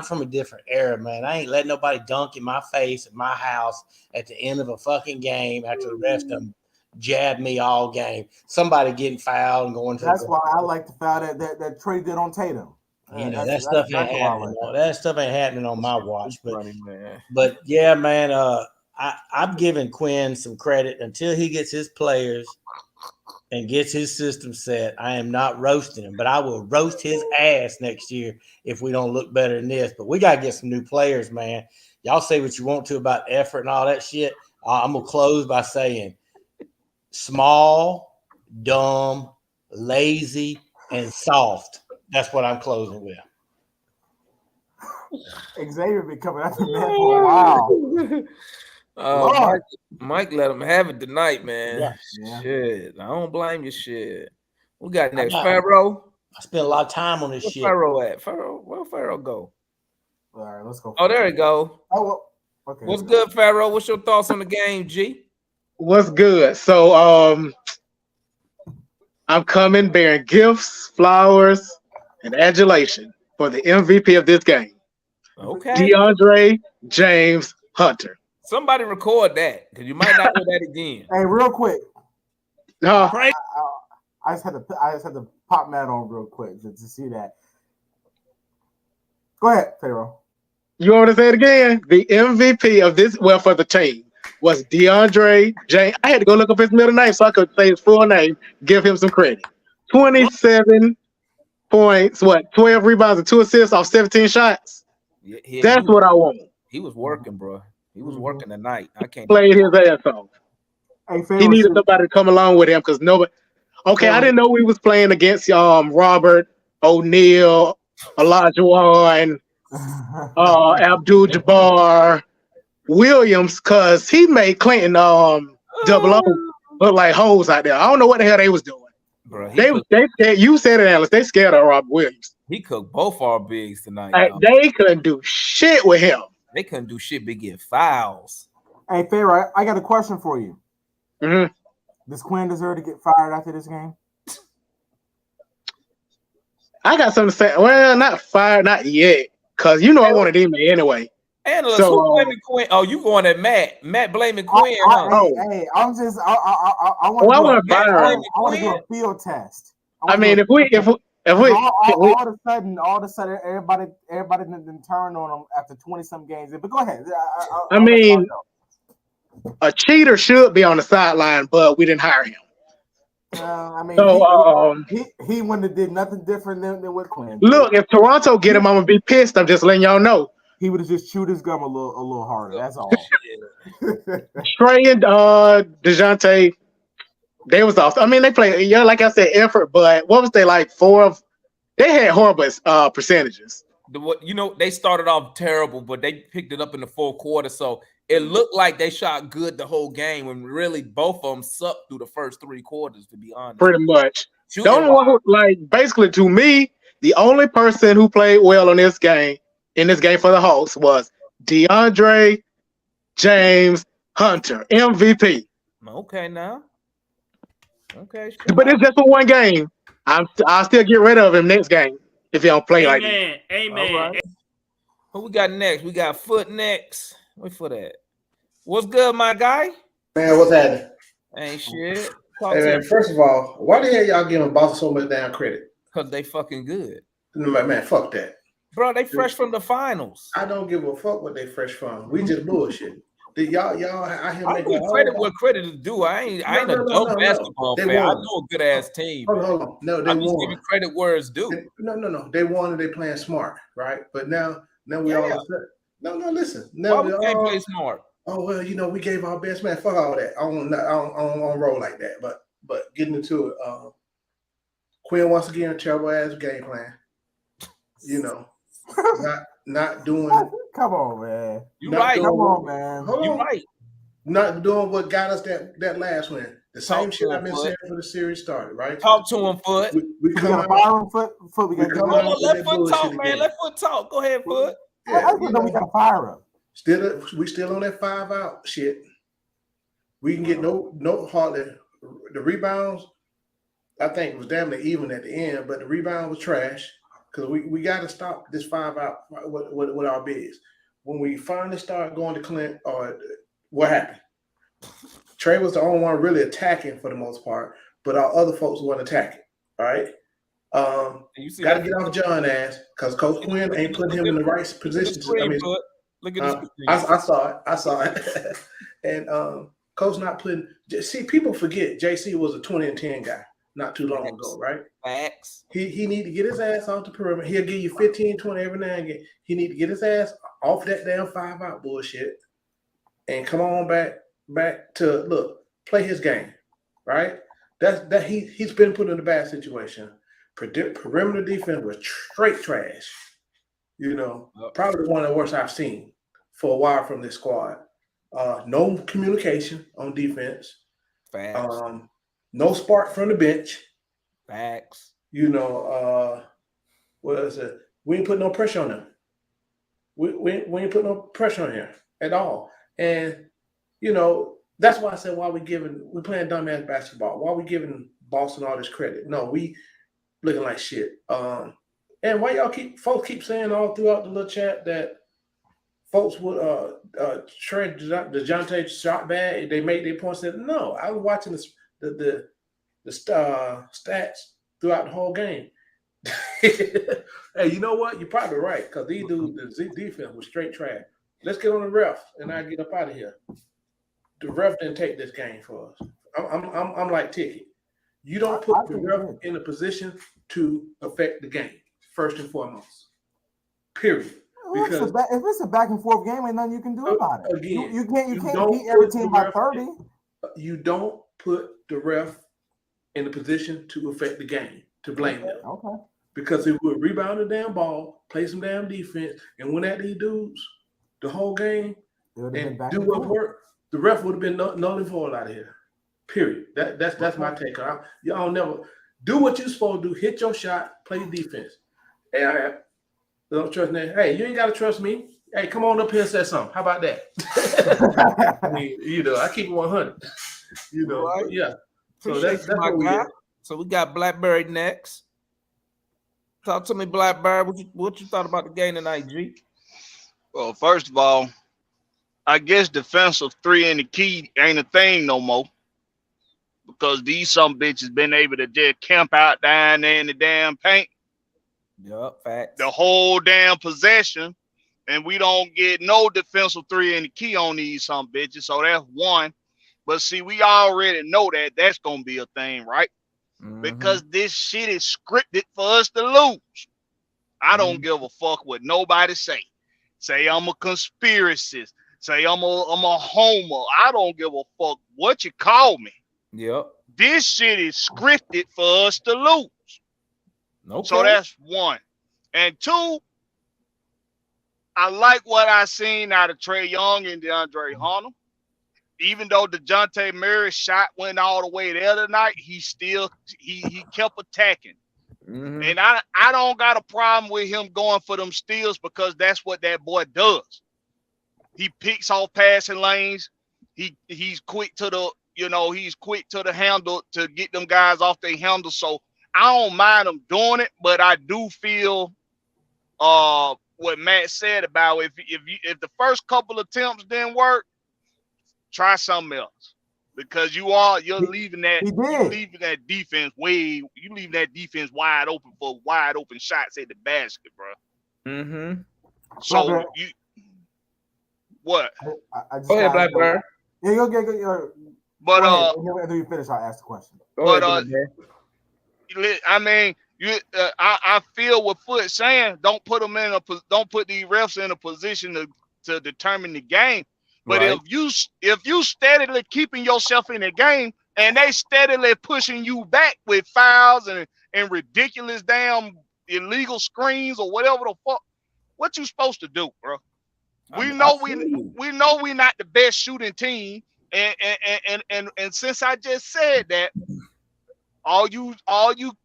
from a different era, man. I ain't letting nobody dunk in my face at my house at the end of a fucking game after the rest of them jabbed me all game. Somebody getting fouled and going to. That's why I like the foul that Trey did on Tatum. That stuff ain't happening. That stuff ain't happening on my watch. But yeah, man. I'm giving Quinn some credit until he gets his players and gets his system set. I am not roasting him, but I will roast his ass next year if we don't look better than this. But we got to get some new players, man. Y'all say what you want to about effort and all that shit. I'm going to close by saying small, dumb, lazy, and soft. That's what I'm closing with. Xavier been coming after Matt for a while. Mike let him have it tonight, man. Yeah. Shit. I don't blame you. Shit. We got next. Pharaoh. I spent a lot of time on this shit. Pharaoh at? Pharaoh, where Pharaoh go? All right, let's go. Oh, there he go. Oh, Okay. What's good, Pharaoh? What's your thoughts on the game, G? What's good? So I'm coming bearing gifts, flowers, and adulation for the MVP of this game. Okay. DeAndre James Hunter. Somebody record that because you might not hear that again. Hey, real quick. Pray. I just had to pop Matt on real quick to see that. Go ahead, Pharaoh. You want to say it again? The MVP of this, well, for the team, was DeAndre James. I had to go look up his middle name so I could say his full name, give him some credit. 27 points, 12 rebounds and 2 assists off 17 shots. Yeah, That's what I want. He was working, bro. He was working tonight. I can't played his ass off. Hey, Pharaoh, he needed somebody to come along with him because nobody. Okay, Pharaoh. I didn't know we was playing against Robert O'Neal, Elijah Wan, Abdul-Jabbar Williams, because he made Clinton double O look like hoes out there. I don't know what the hell they was doing. Bro, they scared. You said it, Analyst. They scared of Robert Williams. He cooked both our bigs tonight. They couldn't do shit with him. They couldn't do shit but get fouls. Hey, Pharaoh, I got a question for you. Mm-hmm. Does Quinn deserve to get fired after this game? I got something to say. Well, not fired, not yet, because you know I wanted him anyway. Analyst, who blaming Quinn? Oh, you going at Matt? Matt blaming Quinn? Hey, I'm just. I want to do a field test. I mean, if we all of a sudden, everybody didn't turn on him after 20-some games. But go ahead. I mean, a cheater should be on the sideline, but we didn't hire him. I mean, so he wouldn't have did nothing different than what Quinn. Look, if Toronto get him, I'm gonna be pissed. I'm just letting y'all know. He would have just chewed his gum a little harder. That's all. Trey and DeJounte, they was off. I mean, they played, like I said, effort, but what was they like? They had horrible percentages. They started off terrible, but they picked it up in the fourth quarter. So it looked like they shot good the whole game when really both of them sucked through the first 3 quarters, to be honest. Pretty much. The only one who, basically to me, the only person who played well in this game for the host was DeAndre James Hunter, MVP. Okay, now. Okay, sure. But it's just for one game. I'll still get rid of him next game if he don't play like that. Amen. Right. Who we got next? We got Foot next. Wait for that. What's good, my guy? Man, what's happening? Ain't shit. Hey, man, first of all, why the hell y'all giving Boston so much damn credit? Because they fucking good. Man, fuck that. Bro, they fresh from the finals. I don't give a fuck what they fresh from. We just bullshit. Y'all out here making credit what credit is due. I ain't a dumb basketball fan. I know a good ass team. Hold on. No, they I'm won. just giving credit where it's due. No. They won and they playing smart, right? But now we all no. Listen. Why we can't play smart? Oh well, we gave our best, man. Fuck all that. I don't roll like that. But getting into it, Quinn once again terrible ass game plan. Not doing. Come on, man. You right. Come on, man. You right. Not doing what got us that last win. The same shit I've been saying for the series started, right? Talk to him, Foot. We got to fire him, Foot. We got to let Foot talk, man. Let Foot talk. Go ahead, Foot. I didn't know we got to fire him. We still on that 5-out shit. We can get no hardly the rebounds. I think it was damn near even at the end, but the rebound was trash. Because we got to stop this 5-out with our bigs. When we finally start going to Clint, or what happened? Trey was the only one really attacking for the most part, but our other folks weren't attacking. All right. Got to get off John ass because Coach Quinn ain't putting him in the right position. Look at this. I saw it. And Coach not putting. See, people forget JC was a 20-10 guy not too long ago, right? Facts. He need to get his ass off the perimeter. He'll give you 15, 20 every now and again. He need to get his ass off that damn 5-out bullshit and come on back to play his game, right? That he's been put in a bad situation. Perimeter defense was straight trash. Probably one of the worst I've seen for a while from this squad. No communication on defense. Facts. No spark from the bench. Facts. What is it? We ain't put no pressure on them. We ain't put no pressure on here. at all. And you know, that's why I said we're playing dumbass basketball. Why are we giving Boston all this credit? No, we looking like shit. And why folks keep saying all throughout the little chat that folks would trade DeJounte shot bad. They made their points. That no, I was watching the stats throughout the whole game. Hey, you know what? You're probably right because these dudes, the defense was straight trash. Let's get on the ref and I get up out of here. The ref didn't take this game for us. I'm like Ticket. You don't put the ref in a position to affect the game first and foremost. Period. Because if it's a back and forth game, ain't nothing you can do about it. Again, you can't beat every team by 30. You don't put the ref in a position to affect the game, to blame them. Okay. Because if we would rebound the damn ball, play some damn defense, and win at these dudes the whole game and do what work, the ref would have been null and void out of here. Period. That's my take. Y'all never do what you're supposed to do. Hit your shot, play defense. Hey, I don't trust me. Hey, you ain't gotta trust me. Hey, come on up here and say something. How about that? I mean, I keep it 100. Right. Yeah. So that's my guy. So we got Blackberry next. Talk to me, Blackberry. What you thought about the game tonight, G? Well, first of all, I guess defensive 3 in the key ain't a thing no more. Because these some bitches been able to just camp out down there in the damn paint. Yup, facts. The whole damn possession. And we don't get no defensive 3 in the key on these some bitches. So that's one. But see, we already know that that's going to be a thing, right? Mm-hmm. Because this shit is scripted for us to lose. I don't give a fuck what nobody say. Say I'm a conspiracist. Say I'm a homer. I don't give a fuck what you call me. Yep. This shit is scripted for us to lose. Okay. So that's one. And two, I like what I seen out of Trey Young and DeAndre Hunter. Even though DeJounte Murray shot went all the way there tonight, he kept attacking. Mm-hmm. And I don't got a problem with him going for them steals because that's what that boy does. He picks off passing lanes. He's quick to the he's quick to the handle to get them guys off their handle. So I don't mind him doing it, but I do feel what Matt said about if the first couple attempts didn't work, try something else. Because you're leaving that defense wide open for wide open shots at the basket, bro. Mm-hmm. So what? I just go ahead, Blackbird. Yeah, go. But after you finish, I'll ask the question. I mean, I feel what Foot saying. Don't put these refs in a position to determine the game. But right. if you steadily keeping yourself in the game and they steadily pushing you back with fouls and ridiculous damn illegal screens or whatever the fuck, what you supposed to do, bro? We know we're not the best shooting team. And since I just said that, all you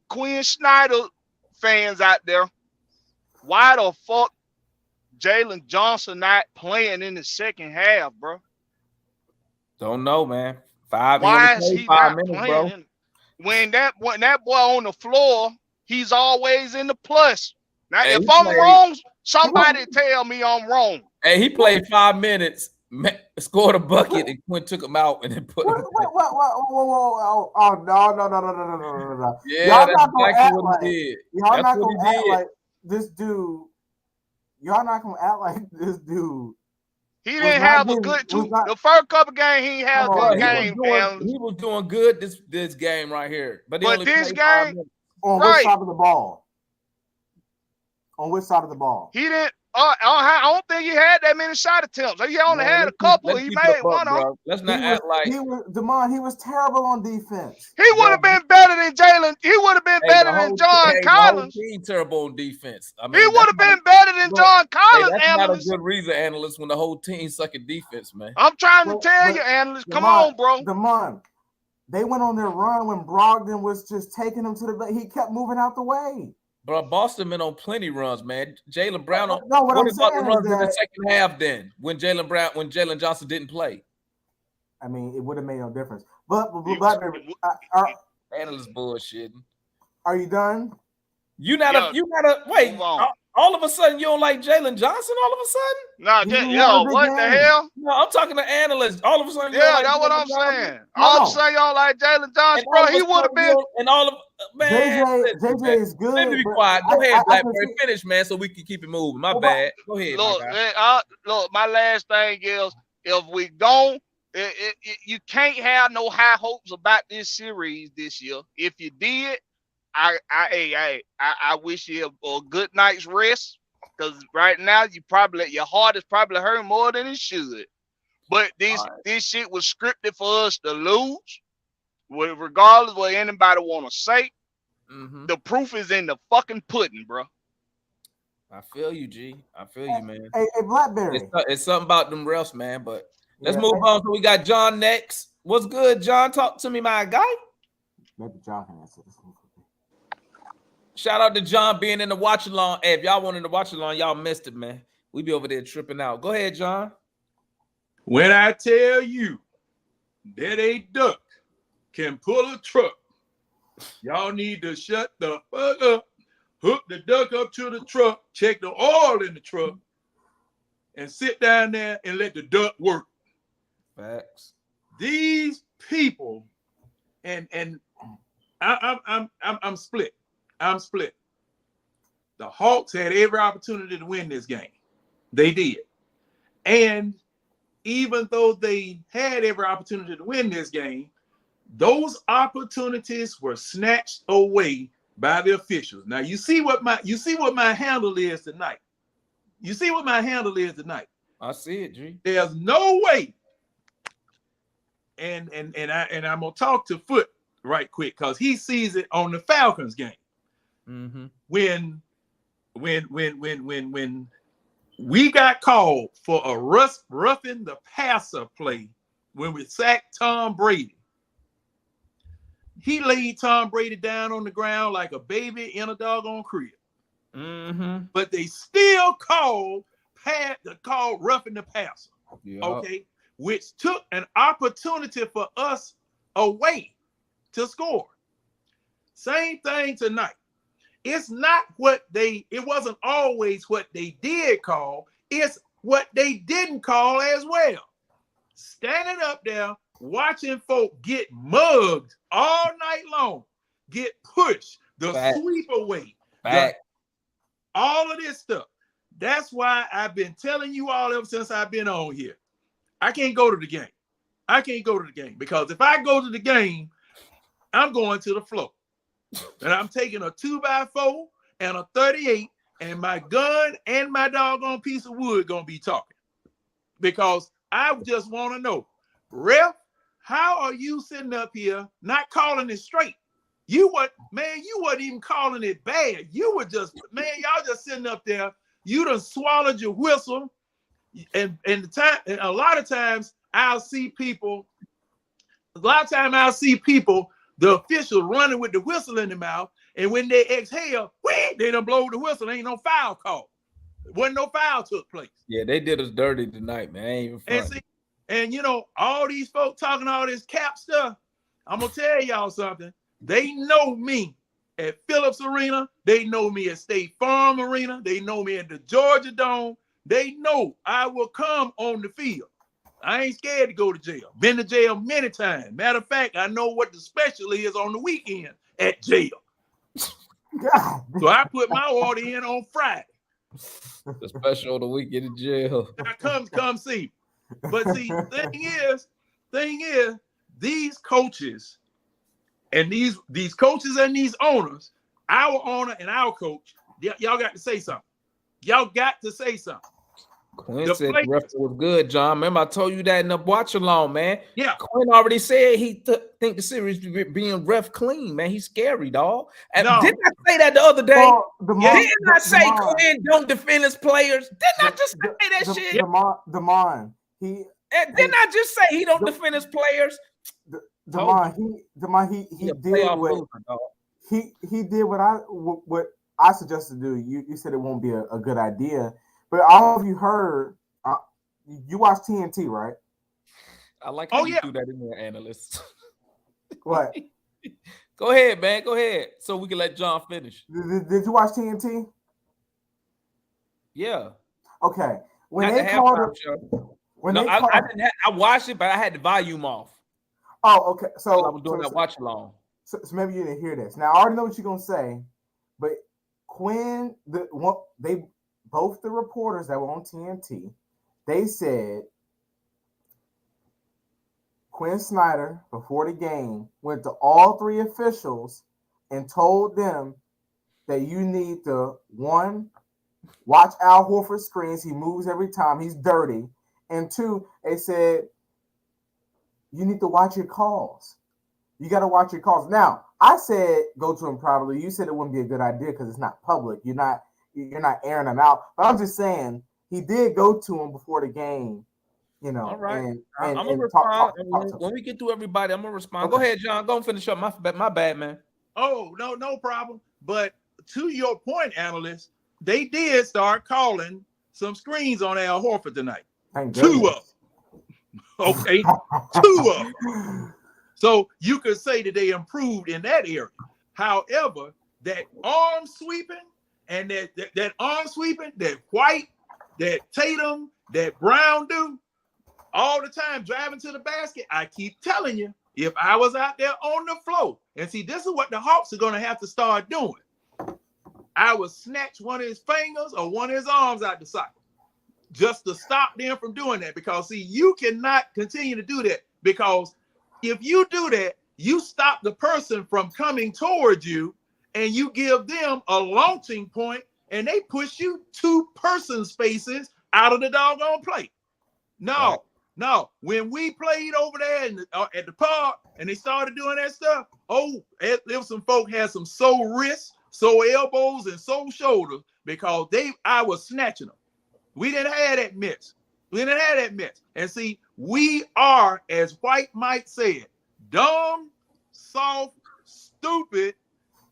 Quinn Snyder fans out there, why the fuck Jalen Johnson not playing in the second half, bro? Don't know, man. Why is he not playing? Bro? When that boy on the floor, he's always in the plus. Now, if I'm wrong, somebody tell me I'm wrong. Hey, he played 5 minutes. Scored a bucket and Quinn took him out and then put him. Whoa. Oh, no. Yeah, y'all that's exactly what he did. Y'all not going to act like this dude. Y'all not going to act like this dude. He didn't have a good two. The first couple games, he had a good game. He was doing good this game right here. But this game, on which side of the ball? On which side of the ball? He didn't. I don't think he had that many shot attempts. He only had a couple. He made one of them. Let's not act like he was terrible on defense. He would have been better than Jalen. He would have been better than John Collins. He terrible on defense. I mean, he would have been better than John Collins. That's Analyst. Not a good reason, Analyst, when the whole team suck at defense, man. I'm trying to tell you, Analyst. Come on, bro. Demond, they went on their run when Brogdon was just taking them to the. He kept moving out the way. Bro, Boston been on plenty runs, man. Jaylen Brown. No, what I'm about the saying runs is in the that- second half then? When Jalen Johnson didn't play? I mean, it would have made no difference. But Blackberry, Analyst bullshitting. Are you done? You gotta wait. Move on. All of a sudden, you don't like Jalen Johnson. All of a sudden, what the hell? No, I'm talking to analysts. All of a sudden, you Yeah, don't like that's what Jalen I'm Johnson? saying. All of a sudden, y'all like Jalen Johnson, bro. He would have been. And all of man, JJ is good. Let me be quiet. Go ahead, Blackberry. Finish, man, so we can keep it moving. My bad. Go ahead. Look, my last thing is if we don't, you can't have no high hopes about this series this year. If you did, I wish you a good night's rest, because right now your heart is probably hurting more than it should. But this shit was scripted for us to lose, regardless of what anybody want to say. Mm-hmm. The proof is in the fucking pudding, bro. I feel you, G. I feel you, man. Hey, Blackberry. It's something about them refs, man. But let's move on. So we got John next. What's good, John? Talk to me, my guy. Maybe John can answer this one. Shout out to John being in the watch along. Hey, if y'all wanted to watch along, y'all missed it, man. We be over there tripping out. Go ahead, John. When I tell you that a duck can pull a truck, y'all need to shut the fuck up, hook the duck up to the truck, check the oil in the truck, and sit down there and let the duck work. Facts. These people, and I'm split. I'm split. The Hawks had every opportunity to win this game. They did. And even though they had every opportunity to win this game, those opportunities were snatched away by the officials. Now you see what my handle is tonight. You see what my handle is tonight. I see it, G. There's no way. And I'm gonna talk to Foot right quick because he sees it on the Falcons game. Mm-hmm. When we got called for a roughing the passer play when we sacked Tom Brady, he laid Tom Brady down on the ground like a baby in a doggone crib. Mm-hmm. But they still called roughing the passer. Yep. Okay, which took an opportunity for us away to score. Same thing tonight. It wasn't always what they did call, it's what they didn't call as well. Standing up there, watching folk get mugged all night long, get pushed, the sweep away, all of this stuff. That's why I've been telling you all ever since I've been on here. I can't go to the game. I can't go to the game because if I go to the game, I'm going to the floor. And I'm taking a 2x4 and a 38, and my gun and my doggone piece of wood gonna be talking. Because I just want to know, ref, how are you sitting up here not calling it straight? You wasn't even calling it bad. You were just, y'all just sitting up there. You done swallowed your whistle. And a lot of times I'll see people, the official running with the whistle in their mouth, and when they exhale, they done blow the whistle. Ain't no foul call. Wasn't no foul took place. Yeah, they did us dirty tonight, man. Ain't even funny. And all these folks talking all this cap stuff. I'm gonna tell y'all something. They know me at Phillips Arena. They know me at State Farm Arena. They know me at the Georgia Dome. They know I will come on the field. I ain't scared to go to jail. Been to jail many times. Matter of fact, I know what the special is on the weekend at jail. So I put my order in on Friday. The special on the weekend in jail. Now come see. But see, thing is, these coaches and these coaches and these owners, our owner and our coach, y'all got to say something. Y'all got to say something. Quinn said the ref was good, John. Remember, I told you that in the watch along, man. Yeah. Quinn already said he think the series being ref clean, man. He's scary, dog. And didn't I say that the other day? Didn't I say Quinn don't defend his players? Didn't I just say that shit? Damon, didn't I just say he don't defend his players? Damon, he did what I suggested do. You said it won't be a good idea, but all of you heard. You watch TNT, right? I like how you do that in there, Analyst. What? Go ahead, man. Go ahead, so we can let John finish. Did you watch TNT? Yeah. Okay. When Not they the called halftime it, show. when No, they I called, didn't. I watched it, but I had the volume off. Oh, okay. So I was doing that watch along. So maybe you didn't hear this. Now I already know what you're gonna say, but Quinn, both the reporters that were on TNT, they said Quinn Snyder before the game went to all three officials and told them that you need to, one, watch Al Horford's screens. He moves every time. He's dirty. And two, they said you need to watch your calls. You got to watch your calls. Now, I said go to him privately. You said it wouldn't be a good idea because it's not public. You're not airing them out. But I'm just saying he did go to him before the game. You know, all right. and I'm gonna talk respond to when we get through everybody. I'm gonna respond. Okay. Go ahead, John. Go and finish up. My bad, man. Oh, no problem. But to your point, Analyst, they did start calling some screens on Al Horford tonight. Two of them. Okay, two of them. So you could say that they improved in that area. However, that arm sweeping and that arm sweeping that White, that Tatum, that Brown do all the time driving to the basket, I keep telling you, if I was out there on the floor, and see, this is what the Hawks are going to have to start doing. I would snatch one of his fingers or one of his arms out the socket just to stop them from doing that. Because, see, you cannot continue to do that, because if you do that, you stop the person from coming towards you and you give them a launching point and they push you 2 person spaces out of the doggone plate. No. When we played over there at the park and they started doing that stuff, there some folk had some sore wrists, sore elbows, and sore shoulders because I was snatching them. We didn't have that mess. And see, we are, as White Mike said, dumb, soft, stupid,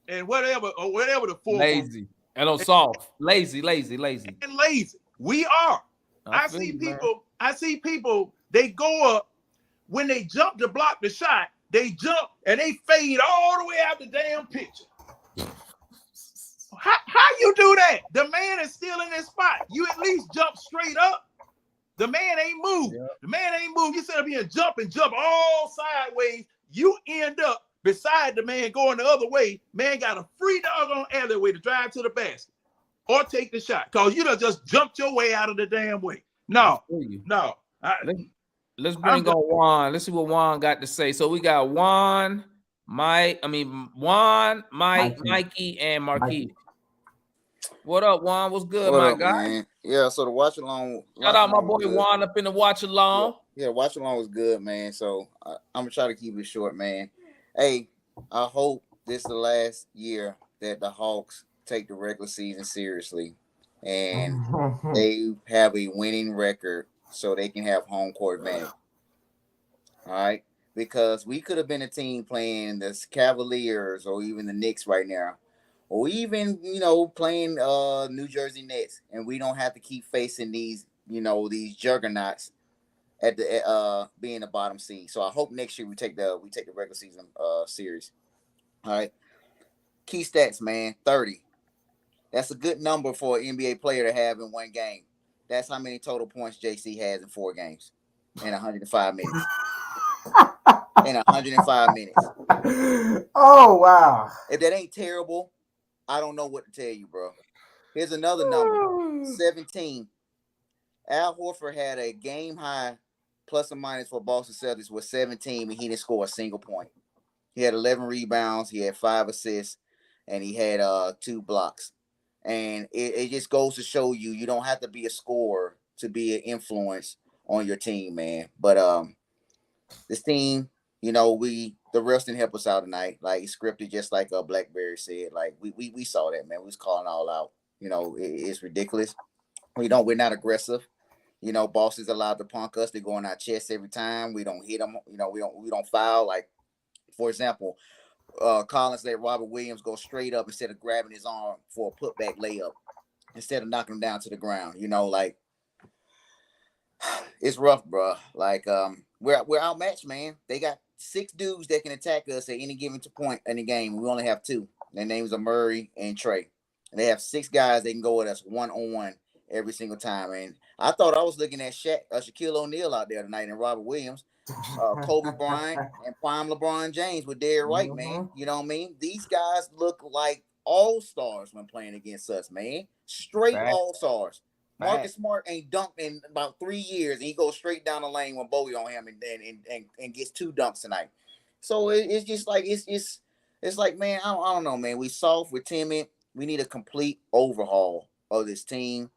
and whatever the fourth lazy. And on soft, lazy. And lazy. We are. I see people, they go up when they jump to block the shot, they jump and they fade all the way out the damn picture. How you do that? The man is still in his spot. You at least jump straight up. The man ain't moved. Yep. The man ain't moved. You sit up here and jump all sideways. You end up beside the man going the other way. Man got a free doggone alleyway to drive to the basket or take the shot. Because you done just jumped your way out of the damn way. No. Let's bring on Juan. Let's see what Juan got to say. So we got Juan, Mikey, and Marquis. What up, Juan? What's good, my guy? Man? Yeah, so the watch along. Shout out my boy Juan up in the watch along. Yeah, watch along was good, man. So I'm gonna try to keep it short, man. Hey, I hope this is the last year that the Hawks take the regular season seriously and they have a winning record so they can have home court advantage. All right, because we could have been a team playing the Cavaliers or even the Knicks right now, or even playing New Jersey Nets, and we don't have to keep facing these juggernauts at the being the bottom seed. So I hope next year we take the regular season series. All right, key stats, man. 30. That's a good number for an NBA player to have in one game. That's how many total points JC has in 4 games in 105 minutes. In 105 minutes. Oh, wow. If that ain't terrible, I don't know what to tell you, bro. Here's another number. 17. Al Horford had a game high plus or minus for Boston Celtics with 17, and he didn't score a single point. He had 11 rebounds, he had 5 assists, and he had 2 blocks. And it just goes to show you don't have to be a scorer to be an influence on your team, man. But this team, the refs didn't help us out tonight. Like, it's scripted, just like Blackberry said. Like, we saw that, man. We was calling all out. It's ridiculous. We're not aggressive. Boston's allowed to punk us. They go on our chest every time. We don't hit them. We don't foul. Like, for example, Collins let Robert Williams go straight up instead of grabbing his arm for a putback layup instead of knocking him down to the ground. You know, like it's rough, bro. Like we're outmatched, man. They got 6 dudes that can attack us at any given point in the game. We only have 2. Their names are Murray and Trey. And they have 6 guys they can go with us one-on-one every single time. And I thought I was looking at Shaquille O'Neal out there tonight and Robert Williams, Kobe Bryant, and prime LeBron James with Derrick White, man. You know what I mean? These guys look like all-stars when playing against us, man. Straight all-stars. Marcus Smart ain't dunked in about 3 years, and he goes straight down the lane with Bowie on him and gets 2 dunks tonight. So it's just like it's like, man, I don't know, man. We soft, we're timid. We need a complete overhaul of this team.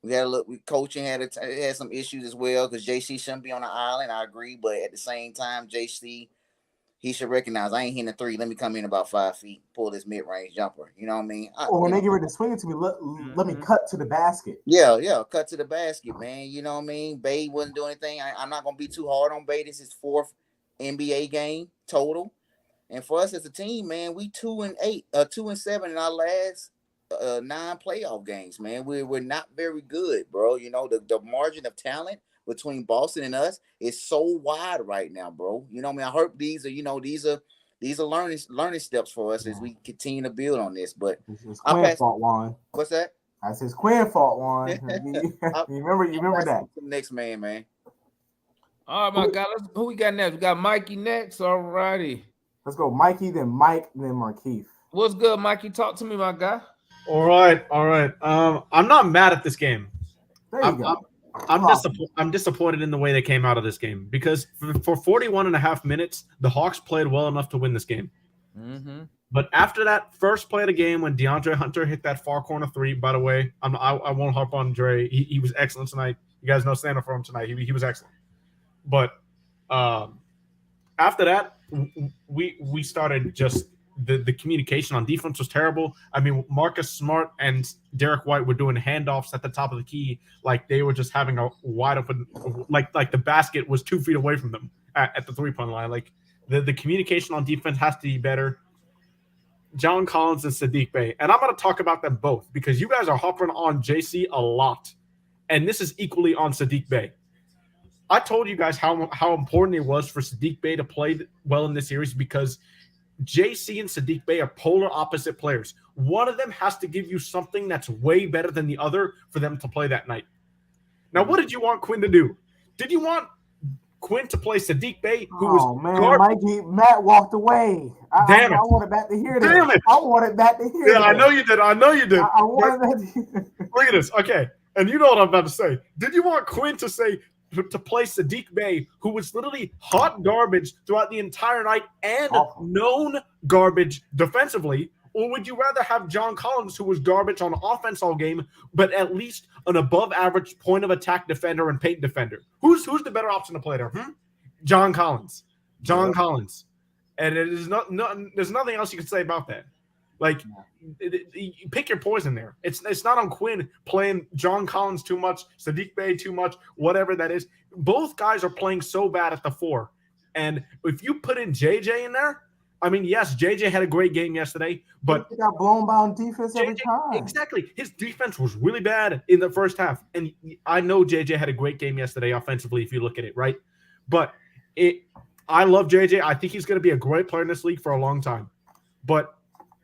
We had coaching had some issues as well because JC shouldn't be on the island. I agree, but at the same time, JC, he should recognize I ain't hitting a 3. Let me come in about 5 feet, pull this mid-range jumper. You know what I mean? When they get ready to swing it to me, let me cut to the basket. Yeah, cut to the basket, man. You know what I mean? Bay wasn't doing anything. I'm not gonna be too hard on Bay. This is 4th NBA game total, and for us as a team, man, we 2-8, 2-7 in our last 9 playoff games, man. We're not very good, bro. You know the margin of talent between Boston and us is so wide right now, bro. You know what I mean? I hope these are learning steps for us as we continue to build on this. But it's Quinn's fault, Juan. What's that? I said it's Quinn's fault, Juan. you remember that? Next man. All right, my God. Who we got next? We got Mikey next. All righty. Let's go, Mikey, then Mike, then Markeith. What's good, Mikey? Talk to me, my guy. All right. I'm not mad at this game. There you go. I'm disappointed in the way they came out of this game because for 41 and a half minutes, the Hawks played well enough to win this game. Mm-hmm. But after that first play of the game, when DeAndre Hunter hit that far corner 3, by the way, I won't harp on Dre. He was excellent tonight. You guys know stand up for him tonight. He was excellent. But after that, we started just the communication on defense was terrible. I mean, Marcus Smart and Derrick White were doing handoffs at the top of the key, like they were just having a wide open, like the basket was 2 feet away from them at the 3-point line. Like the communication on defense has to be better. John Collins and Saddiq Bey, and I'm going to talk about them both because you guys are hopping on JC a lot, and this is equally on Saddiq Bey. I told you guys how important it was for Saddiq Bey to play well in this series because JC and Saddiq Bey are polar opposite players. One of them has to give you something that's way better than the other for them to play that night. Now, what did you want Quinn to do? Did you want Quinn to play Saddiq Bey, who was Mikey, Matt walked away. I wanted back to hear this. Damn it. I wanted back to hear this. I know you did. I wanted that to hear. Look at this. Okay. And you know what I'm about to say. Did you want Quinn to play Saddiq Bey, who was literally hot garbage throughout the entire night and known garbage defensively? Or would you rather have John Collins, who was garbage on offense all game, but at least an above-average point of attack defender and paint defender? Who's the better option to play there? John Collins. Collins. And it is there's nothing else you can say about that. Like, you pick your poison there. It's not on Quinn playing John Collins too much, Saddiq Bey too much, whatever that is. Both guys are playing so bad at the 4. And if you put in JJ in there, I mean, yes, JJ had a great game yesterday, but he got blown by on defense every time. Exactly. His defense was really bad in the first half. And I know JJ had a great game yesterday offensively if you look at it, right? But I love JJ. I think he's going to be a great player in this league for a long time. But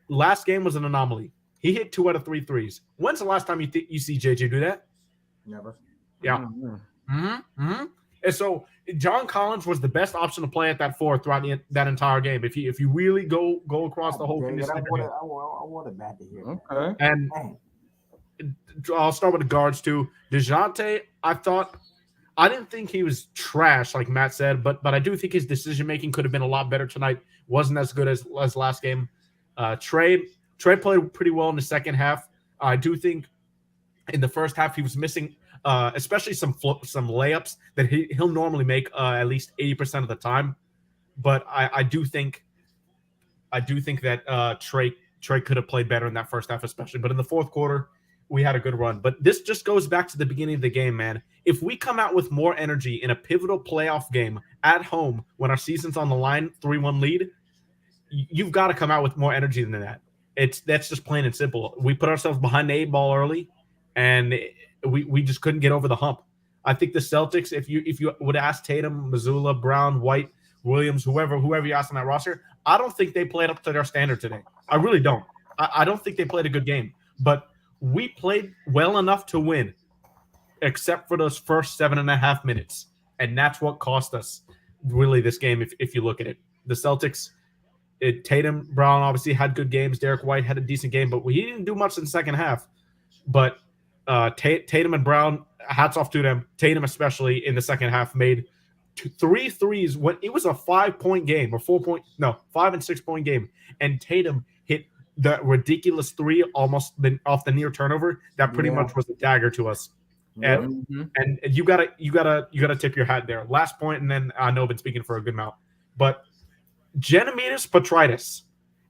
last game was an anomaly. He hit 2 out of 3 threes. When's the last time you see JJ do that? Never. Yeah. Mm-hmm. And so John Collins was the best option to play at that 4 throughout that entire game. If you really go across the whole thing. I want it back to here. Okay. And I'll start with the guards too. DeJounte, I didn't think he was trash, like Matt said, but I do think his decision making could have been a lot better tonight. Wasn't as good as last game. Trey played pretty well in the second half. I do think in the first half he was missing, especially some layups that he'll normally make at least 80% of the time. But I do think that Trey could have played better in that first half, especially. But in the fourth quarter, we had a good run. But this just goes back to the beginning of the game, man. If we come out with more energy in a pivotal playoff game at home when our season's on the line, 3-1 lead, you've got to come out with more energy than that. That's just plain and simple. We put ourselves behind the 8 ball early, and we just couldn't get over the hump. I think the Celtics, if you would ask Tatum, Missoula, Brown, White, Williams, whoever you ask on that roster, I don't think they played up to their standard today. I really don't. I don't think they played a good game, but we played well enough to win, except for those first 7.5 minutes, and that's what cost us really this game. If you look at it, the Celtics. Tatum, Brown obviously had good games. Derek White had a decent game, but he didn't do much in the second half. But Tatum and Brown, hats off to them. Tatum especially in the second half made 3 threes when it was a 5-point game or 5 and 6 point game, and Tatum hit the ridiculous 3 almost off the near turnover that pretty much was a dagger to us. And you gotta tip your hat there. Last point, and then I know I've been speaking for a good amount, but Genemetis Petritis.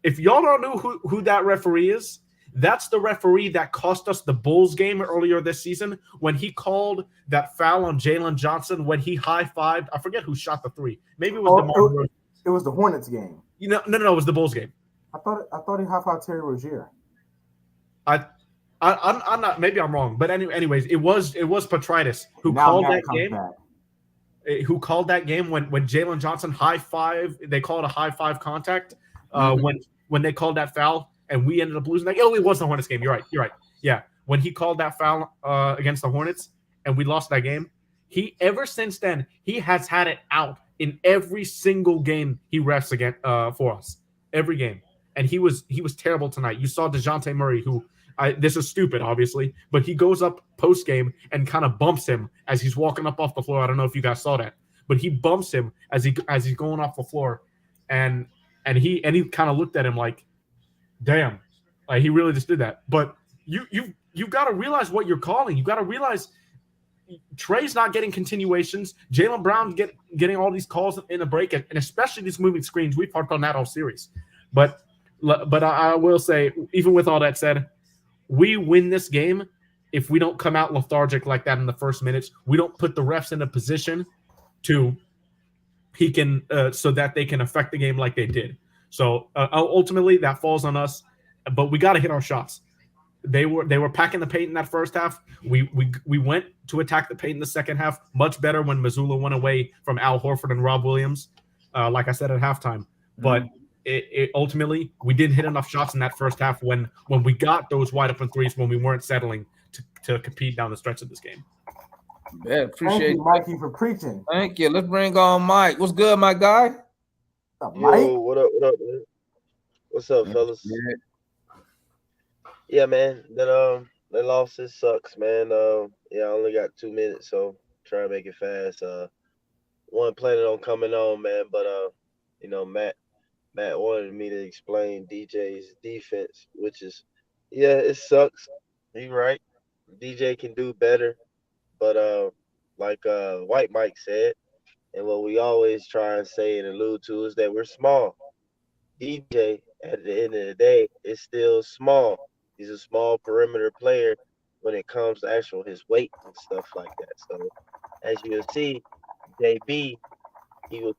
If y'all don't know who that referee is, that's the referee that cost us the Bulls game earlier this season when he called that foul on Jalen Johnson when he high-fived. I forget who shot the 3. Maybe it was it was the Hornets game. No, it was the Bulls game. I thought he high-fived Terry Rozier. I'm not. Maybe I'm wrong, but anyways, it was Petritis who called that game. Who called that game when Jalen Johnson high-five, they call it a high-five contact when they called that foul, and we ended up losing that. Oh, it was the Hornets game. You're right. Yeah. When he called that foul against the Hornets and we lost that game, ever since then, he has had it out in every single game he refs again for us. Every game. And he was terrible tonight. You saw DeJounte Murray, who this is stupid, obviously, but he goes up post-game and kind of bumps him as he's walking up off the floor. I don't know if you guys saw that, but he bumps him as he's going off the floor, and he kind of looked at him like, damn, like he really just did that. But you've got to realize what you're calling. You got to realize Trey's not getting continuations. Jaylen Brown getting all these calls in the break, and especially these moving screens. We've talked on that all series, but I will say, even with all that said, we win this game if we don't come out lethargic like that in the first minutes. We don't put the refs in a position so that they can affect the game like they did. So ultimately, that falls on us. But we got to hit our shots. They were packing the paint in that first half. We went to attack the paint in the second half much better when Missoula went away from Al Horford and Rob Williams, like I said at halftime. But it ultimately, we didn't hit enough shots in that first half when we got those wide open threes when we weren't settling to compete down the stretch of this game. Yeah, appreciate you, Mikey, for preaching. Thank you. Let's bring on Mike. What's good, my guy? Mike? Yo, what up, man? What's up, fellas? Yeah, man. That losses sucks, man. I only got 2 minutes, so try to make it fast. Wasn't planning on coming on, man, but Matt wanted me to explain DJ's defense, which is, it sucks. He's right. DJ can do better, but like White Mike said, and what we always try and say and allude to is that we're small. DJ, at the end of the day, is still small. He's a small perimeter player when it comes to actual his weight and stuff like that. So, as you'll see, JB, he was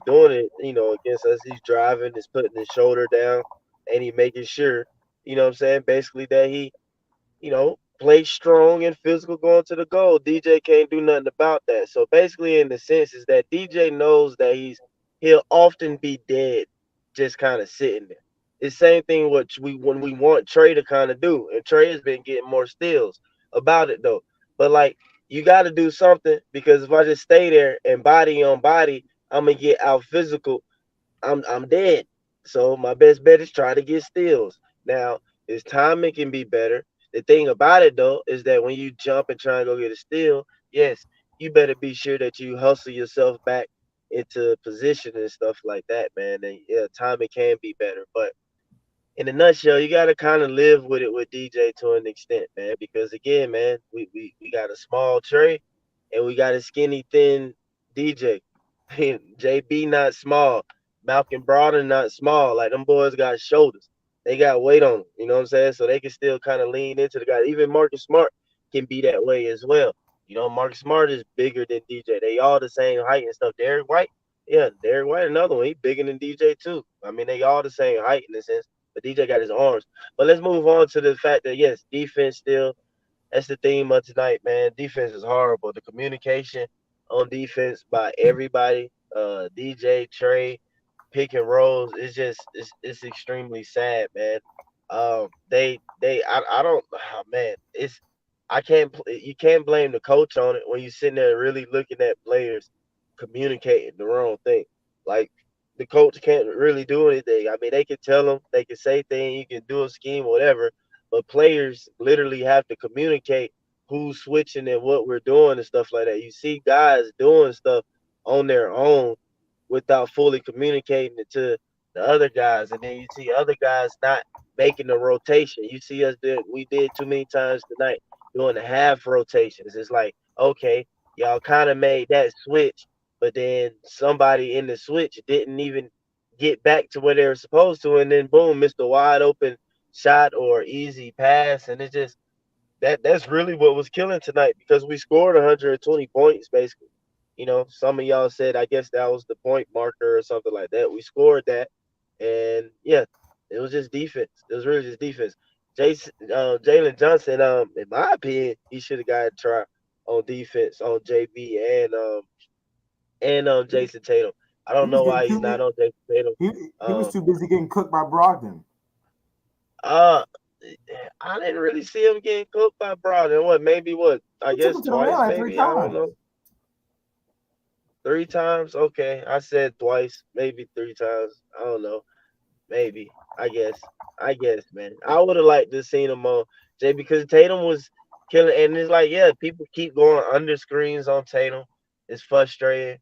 doing it, against us. He's driving, he's putting his shoulder down, and he making sure, basically that he, play strong and physical going to the goal. DJ can't do nothing about that. So basically, in the sense, is that DJ knows that he'll often be dead, just kind of sitting there. It's the same thing when we want Trey to kind of do, and Trey has been getting more steals about it though. But you got to do something, because if I just stay there and body on body, I'm gonna get out physical. I'm dead. So my best bet is try to get steals. Now his timing can be better. The thing about it though is that when you jump and try and go get a steal, yes, you better be sure that you hustle yourself back into position and stuff like that, man. And timing can be better, but in a nutshell, you got to kind of live with it with DJ to an extent, man, because again, man, we got a small Trey and we got a skinny, thin DJ. JB not small. Malcolm Brogdon not small. Like, them boys got shoulders. They got weight on them, you know what I'm saying? So they can still kind of lean into the guy. Even Marcus Smart can be that way as well. Marcus Smart is bigger than DJ. They all the same height and stuff. Derek White Yeah, Derek White, another one. He bigger than DJ too. I mean, they all the same height in a sense, but DJ got his arms. But let's move on to the fact that yes, defense still. That's the theme of tonight, man. Defense is horrible. The communication on defense by everybody, DJ, Trey, pick and rolls, it's extremely sad, man. I don't, oh, man, it's I can't you can't blame the coach on it when you're sitting there really looking at players communicating the wrong thing. Like the coach can't really do anything. I mean, they can tell them, they can say things, you can do a scheme, whatever, but players literally have to communicate who's switching and what we're doing and stuff like that. You see guys doing stuff on their own without fully communicating it to the other guys, and then you see other guys not making the rotation. You see us we did too many times tonight doing the half rotations. It's like, okay, y'all kind of made that switch, but then somebody in the switch didn't even get back to where they were supposed to, and then boom, missed a wide open shot or easy pass, and it's just that's really what was killing tonight because we scored 120 points basically. You know, some of y'all said I guess that was the point marker or something like that. We scored that, and yeah, it was just defense. It was really just defense. Jalen Johnson, in my opinion, he should have got a try on defense on JB and Jason Tatum. I He don't was know getting why he's too not on Jason Tatum. he was too busy getting cooked by Brogdon. Uh, I didn't really see him getting cooked by Brogdon. I He took guess him to the rim twice, like 3 maybe. I don't times. know. 3 times? Okay. I said twice, maybe 3 times. I don't know. Maybe. I guess. Man. I would have liked to seen him on Jay because Tatum was killing, and it's like, yeah, people keep going under screens on Tatum. It's frustrating.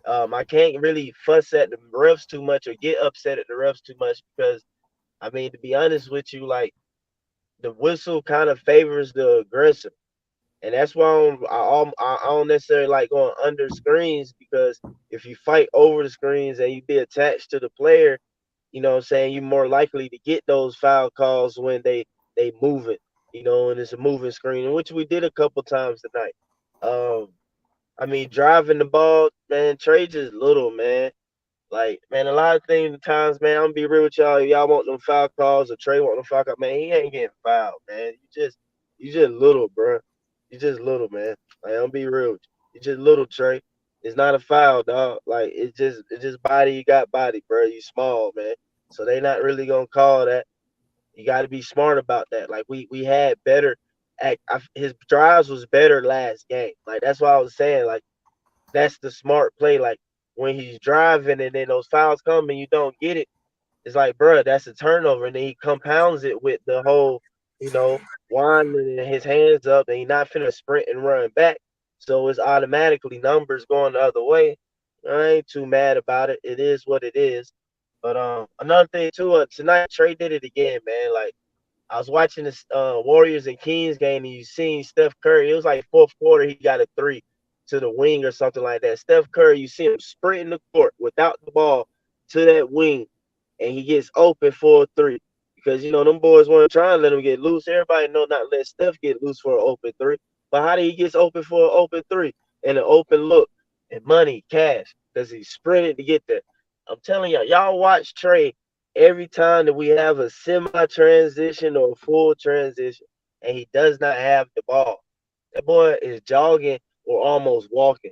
I can't really fuss at the refs too much or get upset at the refs too much because I mean, to be honest with you, like the whistle kind of favors the aggressor. And that's why I don't necessarily like going under screens because if you fight over the screens and you be attached to the player, you know what I'm saying, you're more likely to get those foul calls when they move it, you know, and it's a moving screen, which we did a couple times tonight. Um, I mean, driving the ball, man, Trey just little, man. Like, man, a lot of things times, man, I'm gonna be real with y'all. Y'all want them foul calls or Trey want them foul calls, man. He ain't getting fouled, man. You just little, bro. You just little, man. Like, I'm be real with you. You just little, Trey. It's not a foul, dog. Like, it's just body. You got body, bro. You small, man. So they not really gonna call that. You got to be smart about that. Like we had better. His drives was better last game. Like that's why I was saying. Like that's the smart play. Like when he's driving and then those fouls come and you don't get it, it's like, bro, that's a turnover. And then he compounds it with the whole, winding his hands up and he not finna sprint and run back. So it's automatically numbers going the other way. I ain't too mad about it. It is what it is. But another thing too, tonight Trey did it again, man. Like I was watching this Warriors and Kings game, and you seen Steph Curry. It was like fourth quarter, he got a three to the wing or something like that. Steph Curry, you see him sprinting the court without the ball to that wing, and he gets open for a three. Because them boys weren't trying to let him get loose. Everybody know not let Steph get loose for an open three. But how did he get open for an open three and an open look and money, cash? Because he sprinted to get there. I'm telling y'all watch Trey every time that we have a semi transition or a full transition and he does not have the ball. That boy is jogging or almost walking.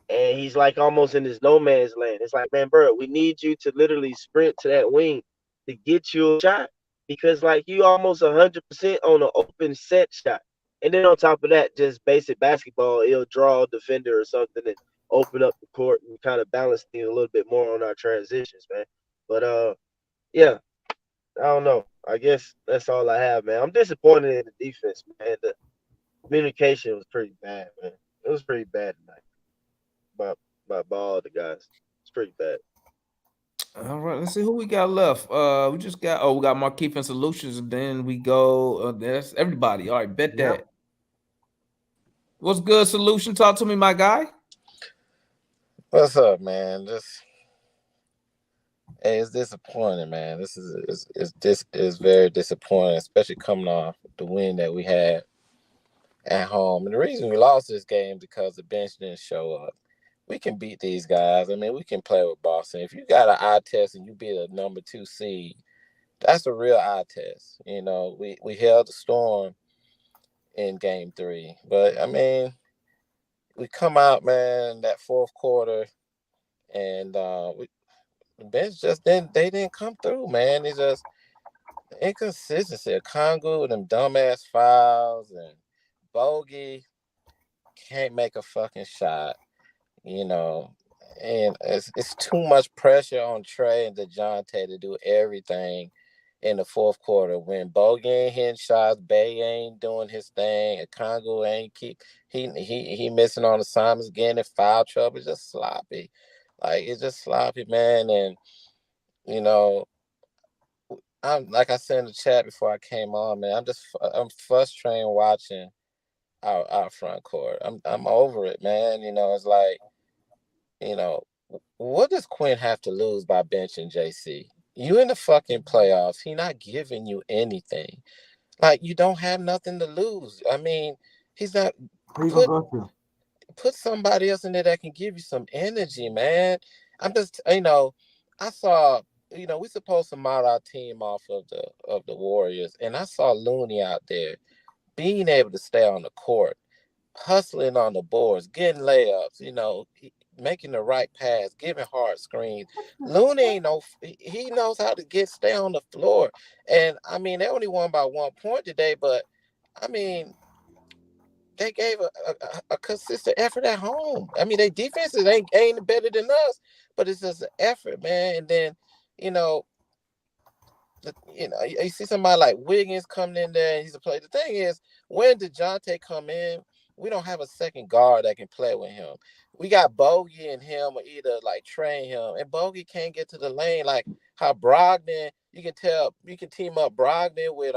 And he's like almost in this no man's land. It's like, man, bro, we need you to literally sprint to that wing to get you a shot because, like, you almost 100% on an open set shot. And then on top of that, just basic basketball, he'll draw a defender or something and open up the court and kind of balance things a little bit more on our transitions, man. But yeah, I don't know. I guess that's all I have, man. I'm disappointed in the defense, man. The communication was pretty bad, man. It was pretty bad tonight by all the guys. It's pretty bad. All right, let's see who we got left. We just got we got Markeith and Solutions, and then we go. That's everybody. All right, bet that. What's good, Solution? Talk to me, my guy. What's up, man? It's disappointing, man. This is very disappointing, especially coming off the win that we had at home. And the reason we lost this game because the bench didn't show up. we can beat these guys. I mean, we can play with Boston. If you got an eye test and you beat a number 2 seed, that's a real eye test. You know, we held the Storm in Game 3, but I mean, we come out, man, that fourth quarter, and the bench just didn't come through, man. It's just inconsistency. Congo with them dumbass fouls, and Bogey can't make a fucking shot, you know. And it's too much pressure on Trey and DeJounte to do everything in the fourth quarter when Bogey ain't hitting shots, Bay ain't doing his thing, and Congo ain't he missing on assignments, getting in foul trouble. It's just sloppy. Like, it's just sloppy, man. And you know, I'm like I said in the chat before I came on, man. I'm frustrated watching our front court. I'm over it, man. You know, it's like, you know, what does Quinn have to lose by benching JC? You in the fucking playoffs. He not giving you anything. Like, you don't have nothing to lose. I mean, he's not. Put somebody else in there that can give you some energy, man. I'm just, you know, I saw, you know, we supposed to model our team off of the Warriors, and I saw Looney out there being able to stay on the court, hustling on the boards, getting layups, you know, making the right pass, giving hard screens. Looney ain't he knows how to stay on the floor. And I mean, they only won by 1 point today, but I mean, they gave a consistent effort at home. I mean, their defenses ain't better than us, but it's just an effort, man. And then, you know, you see somebody like Wiggins coming in there and he's a player. The thing is, when DeJounte come in, we don't have a second guard that can play with him. We got Bogey and him, or either like Trey and him, and Bogey can't get to the lane. Like how Brogdon, you can team up Brogdon with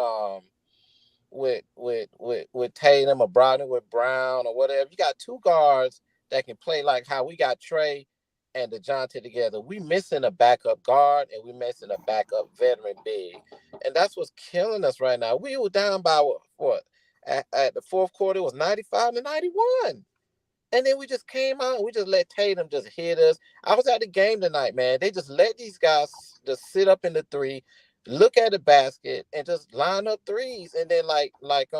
Tatum, or Brogdon with Brown, or whatever. You got two guards that can play like how we got Trey and DeJounte together. We missing a backup guard, and we missing a backup veteran big, and that's what's killing us right now. We were down by what at the fourth quarter, it was 95-91. And then we just came out and we just let Tatum just hit us. I was at the game tonight, man. They just let these guys just sit up in the three, look at the basket, and just line up threes. And then like Mike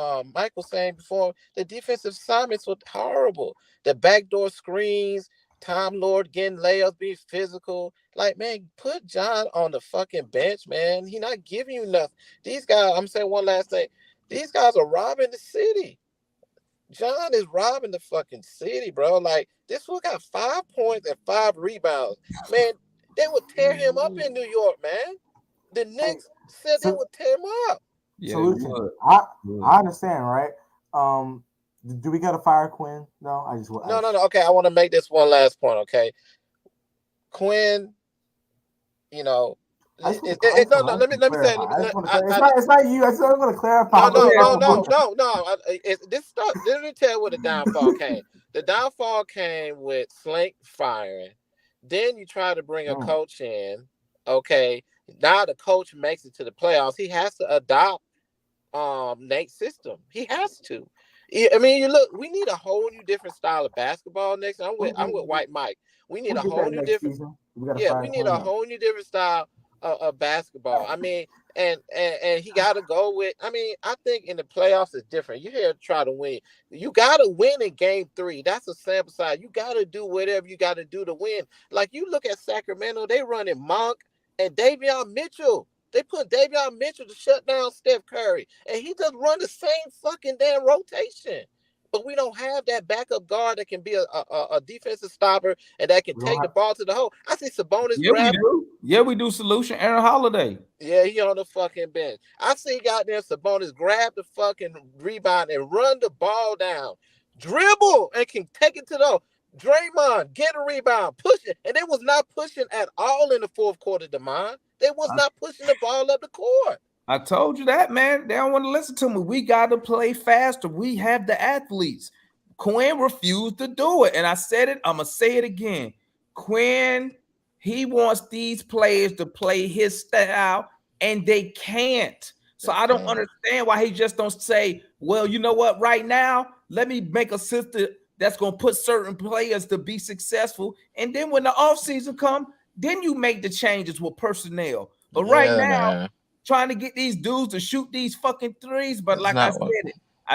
was saying before, the defensive assignments were horrible. The backdoor screens, Time Lord getting layups, being physical. Like, man, put John on the fucking bench, man. He not giving you nothing. These guys, I'm saying one last thing. These guys are robbing the city. John is robbing the fucking city, bro. Like, this fool got 5 points and 5 rebounds. Man, they would tear him up in New York, man. The Knicks said they would tear him up. Yeah, solution. I understand, right? Do we gotta fire Quinn? No, No. Okay, I want to make this one last point, okay? Quinn, you know, let me say. It's not you. I'm going to clarify. No. Let me tell you where the downfall came. The downfall came with Slink firing. Then you try to bring a coach in. Okay, now the coach makes it to the playoffs. He has to adopt Nate's system. He has to. I mean, you look. We need a whole new different style of basketball next. I'm with White Mike. We need a whole new different. We need a whole new different style of basketball. I mean, and he got to go with. I mean, I think in the playoffs it's different. You're here to try to win. You got to win in Game 3. That's a sample size. You got to do whatever you got to do to win. Like, you look at Sacramento, they running Monk and Davion Mitchell. They put Davion Mitchell to shut down Steph Curry, and he just run the same fucking damn rotation. But we don't have that backup guard that can be a defensive stopper and that can take the ball to the hole. I see Sabonis grab. We do. Solution Aaron Holiday. Yeah, he on the fucking bench. I see goddamn Sabonis grab the fucking rebound and run the ball down, dribble, and can take it to the Draymond, get a rebound, push it. And they was not pushing at all in the fourth quarter, DeMond. They was not pushing the ball up the court. I told you that, man. They don't want to listen to me. We got to play faster. We have the athletes. Quinn refused to do it. And I said it. I'm going to say it again. Quinn, he wants these players to play his style, and they can't. So I don't understand why he just don't say, well, you know what? Right now, let me make a system that's going to put certain players to be successful. And then when the offseason come, then you make the changes with personnel. But right now, trying to get these dudes to shoot these fucking threes. But like I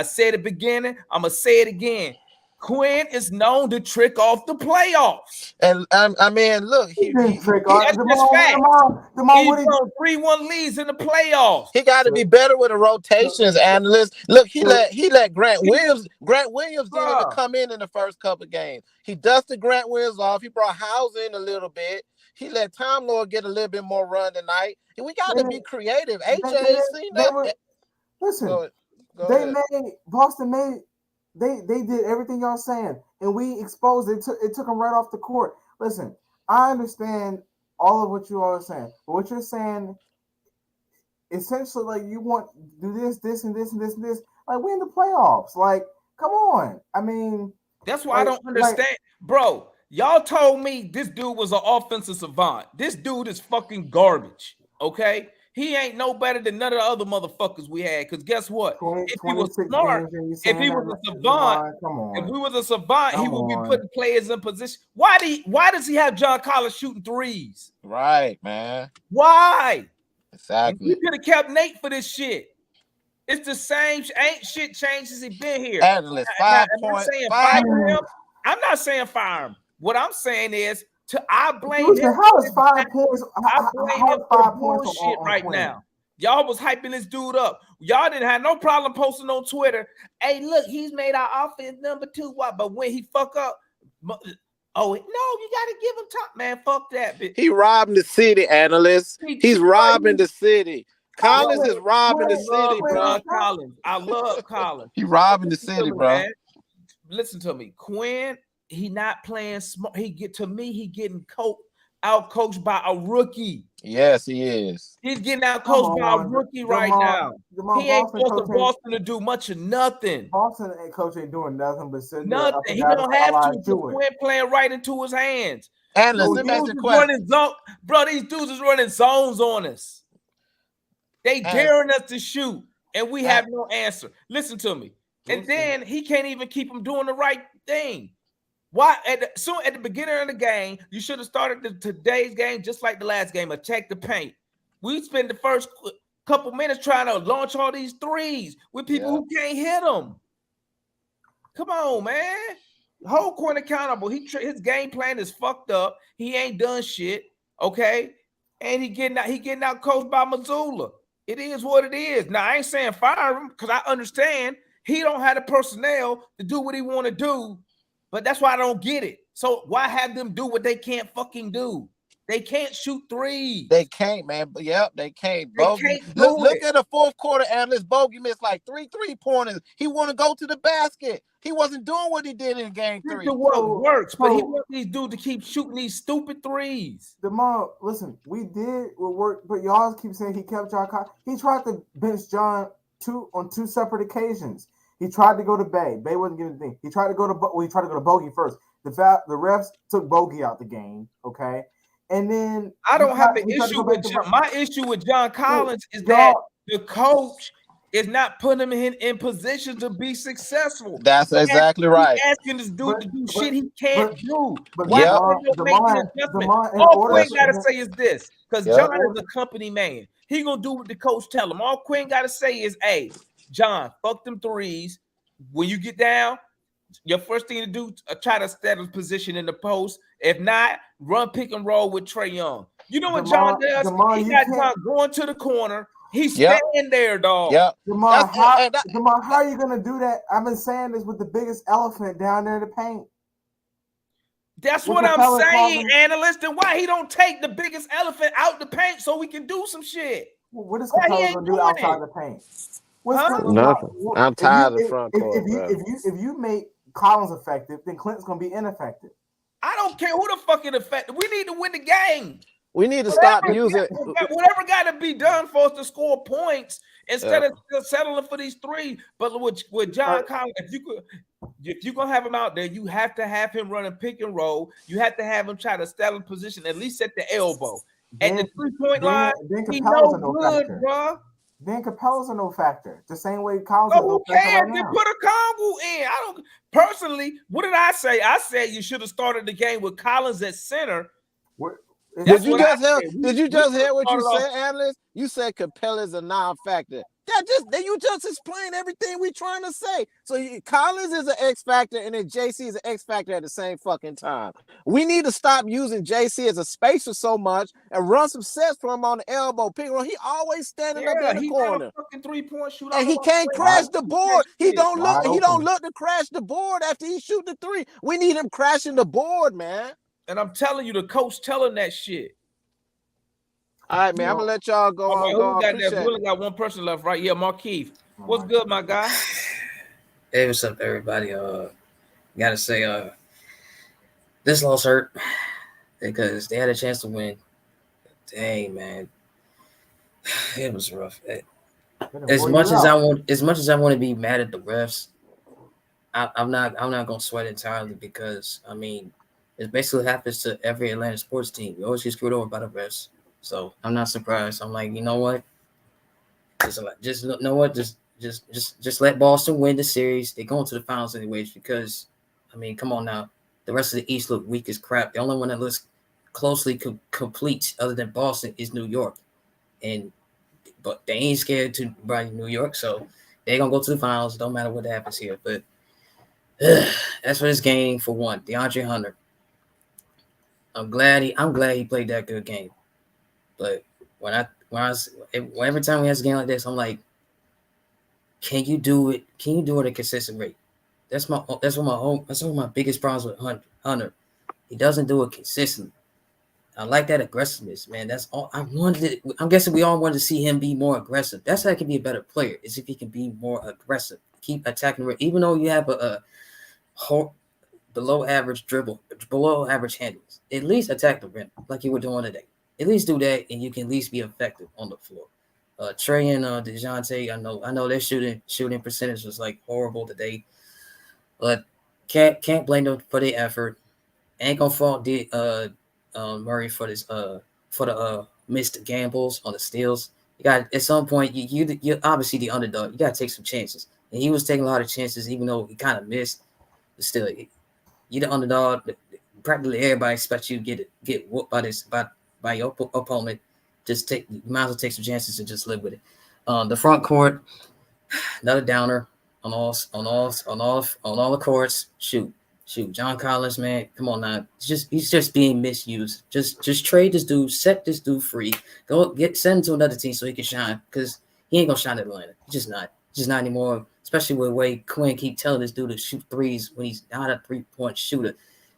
said at the beginning, I'm going to say it again. Quinn is known to trick off the playoffs. And I mean, look, he trick off. That's just fact. He's on 3-1 leads in the playoffs. He got to be better with the rotations, Analyst. Look, he let Grant Williams didn't even come in the first couple of games. He dusted Grant Williams off. He brought House in a little bit. He let Time Lord get a little bit more run tonight. And we got to be creative. AJ seen that. Listen, Boston They did everything y'all saying, and we exposed it. It took them right off the court. Listen, I understand all of what you all are saying, but what you're saying, essentially, like you want to do this, and this, and this, and this. Like we're in the playoffs. Like, come on. I mean, that's why I don't understand, bro. Y'all told me this dude was an offensive savant. This dude is fucking garbage. Okay. He ain't no better than none of the other motherfuckers we had. Because guess what? If he was smart, if he was a savant, if we was a savant, he would be putting players in position. Why does he have John Collins shooting threes? Right, man. Why? Exactly. You could have kept Nate for this shit. It's the same. Ain't shit changed since he been here. Analyst, I'm not saying fire him. What I'm saying is, I blame him. How is 5 points? I blame him for bullshit right now. Y'all was hyping this dude up. Y'all didn't have no problem posting on Twitter. Hey, look, he's made our offense number 2. What? But when he fuck up, no, you gotta give him time, man. Fuck that bitch. He robbing the city, Analyst. He's robbing the city. Collins is robbing the city, bro. Collins, I love Collins. He robbing the city, bro. Man. Listen to me, Quinn. He not playing smart. He getting out coached by a rookie. Yes, he is. He's getting out coached by a rookie right now. He ain't supposed to Boston to do much of nothing. Boston coach ain't doing nothing but sitting nothing. He don't have to. Quinn playing right into his hands. And let me ask you a question. Bro, these dudes is running zones on us. They daring us to shoot, and we have no answer. Listen to me. And then he can't even keep them doing the right thing. Why at the beginning of the game, you should have started today's game just like the last game. Attack the paint. We spent the first couple minutes trying to launch all these threes with people who can't hit them. Come on, man. Hold Quinn accountable. His game plan is fucked up. He ain't done shit. Okay, and he getting out coached by Missoula. It is what it is. Now I ain't saying fire him because I understand he don't have the personnel to do what he want to do. But that's why I don't get it. So why have them do what they can't fucking do? They can't shoot threes. They can't, man. But they can't. Bogey. Look at the fourth quarter, Analyst. Bogey missed like 3 3-pointers. He want to go to the basket. He wasn't doing what he did in game 3. What works, but he wants these dudes to keep shooting these stupid threes. Listen, we did what worked, but y'all keep saying he kept John Collins. He tried to bench John on 2 separate occasions. He tried to go to Bay. Bay wasn't giving anything. He tried to go to Bogey first. The refs took Bogey out the game. Okay, and then I don't have an issue with my issue with John Collins is that the coach is not putting him in position to be successful. That's exactly right. He's asking this dude to do shit he can't do. But all Quinn gotta say is this, because John is a company man. He gonna do what the coach tell him. All Quinn gotta say is, "Hey, John, fuck them threes. When you get down, your first thing to do, try to establish position in the post. If not, run pick and roll with Trey Young." You know what John does? He got John going to the corner. He's staying there, dog. Yeah. Jamar, how are you going to do that? I've been saying this with the biggest elephant down there in the paint. That's what I'm saying, Analyst. And why he don't take the biggest elephant out the paint so we can do some shit? What is Capella going to do outside the paint? Nothing. I'm tired of the front court. If you make Collins effective, then Clinton's going to be ineffective. I don't care who the fuck is effective. We need to win the game. We need to stop using whatever got to be done for us to score points instead of settling for these threes. But with John Collins, if you're gonna have him out there, you have to have him running pick and roll. You have to have him try to establish position at least at the elbow. At the 3-point line, he no good, bro. then Capella's a no factor. The same way Collins Oh, is no who factor cares? right Then now. put a Congu in. I don't personally. What did I say? I said you should have started the game with Collins at center. Did you just hear what you said, Analyst? You said Capella's a non-factor. You just explained everything we're trying to say. So Collins is an X factor, and then JC is an X factor at the same fucking time. We need to stop using JC as a spacer so much and run some sets for him on the elbow pick. He always standing up in the corner. A fucking 3-point shooter, and he can't crash the board. He don't look to crash the board after he shoot the three. We need him crashing the board, man. And I'm telling you, the coach telling that shit. All right, man. I'm gonna let y'all go on. We only got one person left, right? Yeah, Markeith. What's good, my guy? Hey, what's up, everybody? Gotta say, this loss hurt because they had a chance to win. Dang, man, it was rough. As much as I want to be mad at the refs, I'm not gonna sweat entirely because I mean it basically happens to every Atlanta sports team. You always get screwed over by the refs. So I'm not surprised. I'm like, you know what? Just let Boston win the series. They're going to the finals anyways because, I mean, come on now. The rest of the East look weak as crap. The only one that looks closely complete other than Boston is New York. But they ain't scared to run New York, so they're going to go to the finals. Don't matter what happens here. But as for this game, for one, DeAndre Hunter, I'm glad he played that good game. But every time we have a game like this, I'm like, can you do it? Can you do it at a consistent rate? That's one of my biggest problems with Hunter. He doesn't do it consistently. I like that aggressiveness, man. That's all I wanted. I'm guessing we all wanted to see him be more aggressive. That's how he can be a better player, is if he can be more aggressive. Keep attacking, even though you have a below average dribble, below average handles. At least attack the rim like you were doing today. At least do that, and you can at least be effective on the floor. Trey and DeJounte, I know their shooting percentage was like horrible today, but can't blame them for their effort. Ain't gonna fault Murray for the missed gambles on the steals. You got at some point you're obviously the underdog. You gotta take some chances, and he was taking a lot of chances, even though he kind of missed. But still, you're the underdog. Practically everybody expects you to get whooped by your opponent. You might as well take some chances and just live with it. The front court, another downer on all the courts. Shoot. John Collins, man, come on now. He's just being misused. Just trade this dude, set this dude free. Send him to another team so he can shine, because he ain't gonna shine at Atlanta. He's just not anymore. Especially with the way Quinn keep telling this dude to shoot threes when he's not a 3-point shooter.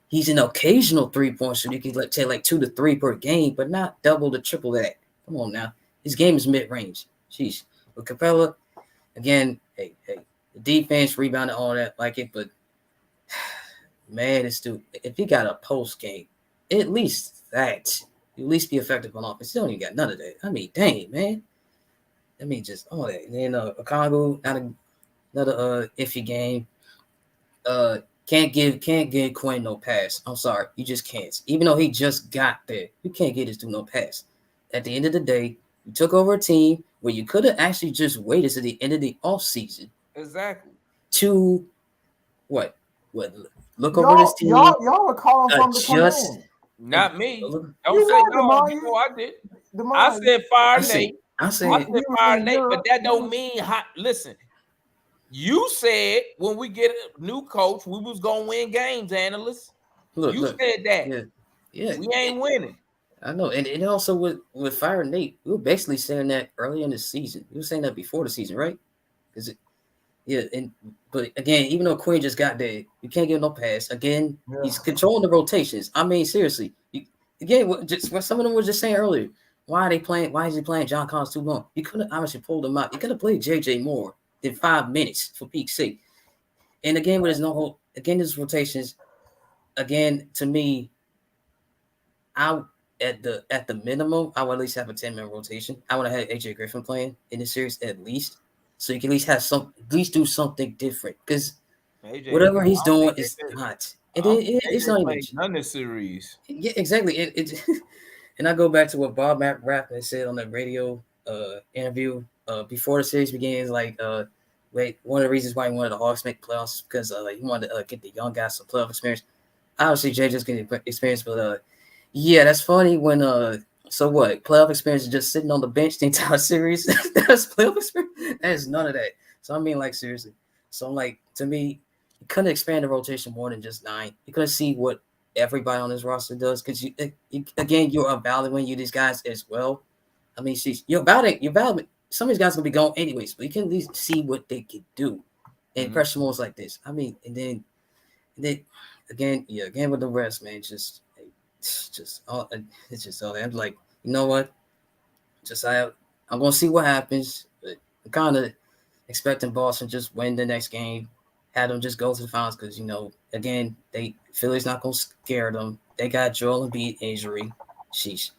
He's an occasional 3-point shooter. You can take like 2 to 3 per game, but not double to triple that. Come on now. His game is mid-range. Jeez. With Capella, again, hey, the defense rebounded all that like it, but man, this dude, if he got a post game, at least that, you at least be effective on offense. He don't even got none of that. I mean, dang, man. I mean, just all that. And then Congo, another iffy game. Can't give Quinn no pass. I'm sorry, you just can't. Even though he just got there, you can't get this dude no pass. At the end of the day, you took over a team where you could have actually just waited to the end of the offseason. Exactly. To what? Look over this team. Y'all were calling from the command. Not me. Don't say no. You know I did. I said fire Nate. I said fire Nate, but that don't mean hot. Listen. You said when we get a new coach, we was gonna win games, Analyst. You said that. Yeah. We ain't winning. I know, and also with Fire Nate, we were basically saying that early in the season. We were saying that before the season, right? But again, even though Quinn just got there, you can't give no pass. Again, he's controlling the rotations. I mean, seriously. Just what some of them were just saying earlier. Why is he playing John Collins too long? You could have obviously pulled him out. You could have played JJ more than 5 minutes for peak's sake. And again, there's there's rotations. Again, to me, at the minimum, I would at least have a 10-man rotation. I would have had AJ Griffin playing in the series at least, so you can at least do something different. Because whatever he's doing is not. It's not even none of the series. Yeah, exactly. And I go back to what Bob Rapp said on the radio interview before the series begins. Like, one of the reasons why he wanted the Hawks make playoffs is because he wanted to get the young guys some playoff experience. Obviously, Jay just getting experience, but yeah, that's funny when so what? Playoff experience is just sitting on the bench the entire series. That's playoff experience. That is none of that. So I mean, like, seriously. So like, to me, you couldn't expand the rotation more than just 9. You couldn't see what everybody on this roster does because you again, you're evaluating these guys as well. I mean, you're evaluating. Some of these guys gonna be gone anyways, but you can at least see what they can do in pressure moves like this. I mean, and then again with the rest, man, it's just all that. I'm like, you know what? I'm gonna see what happens, but I'm kind of expecting Boston just win the next game, have them just go to the finals because again, Philly's not gonna scare them. They got Joel Embiid injury. Sheesh.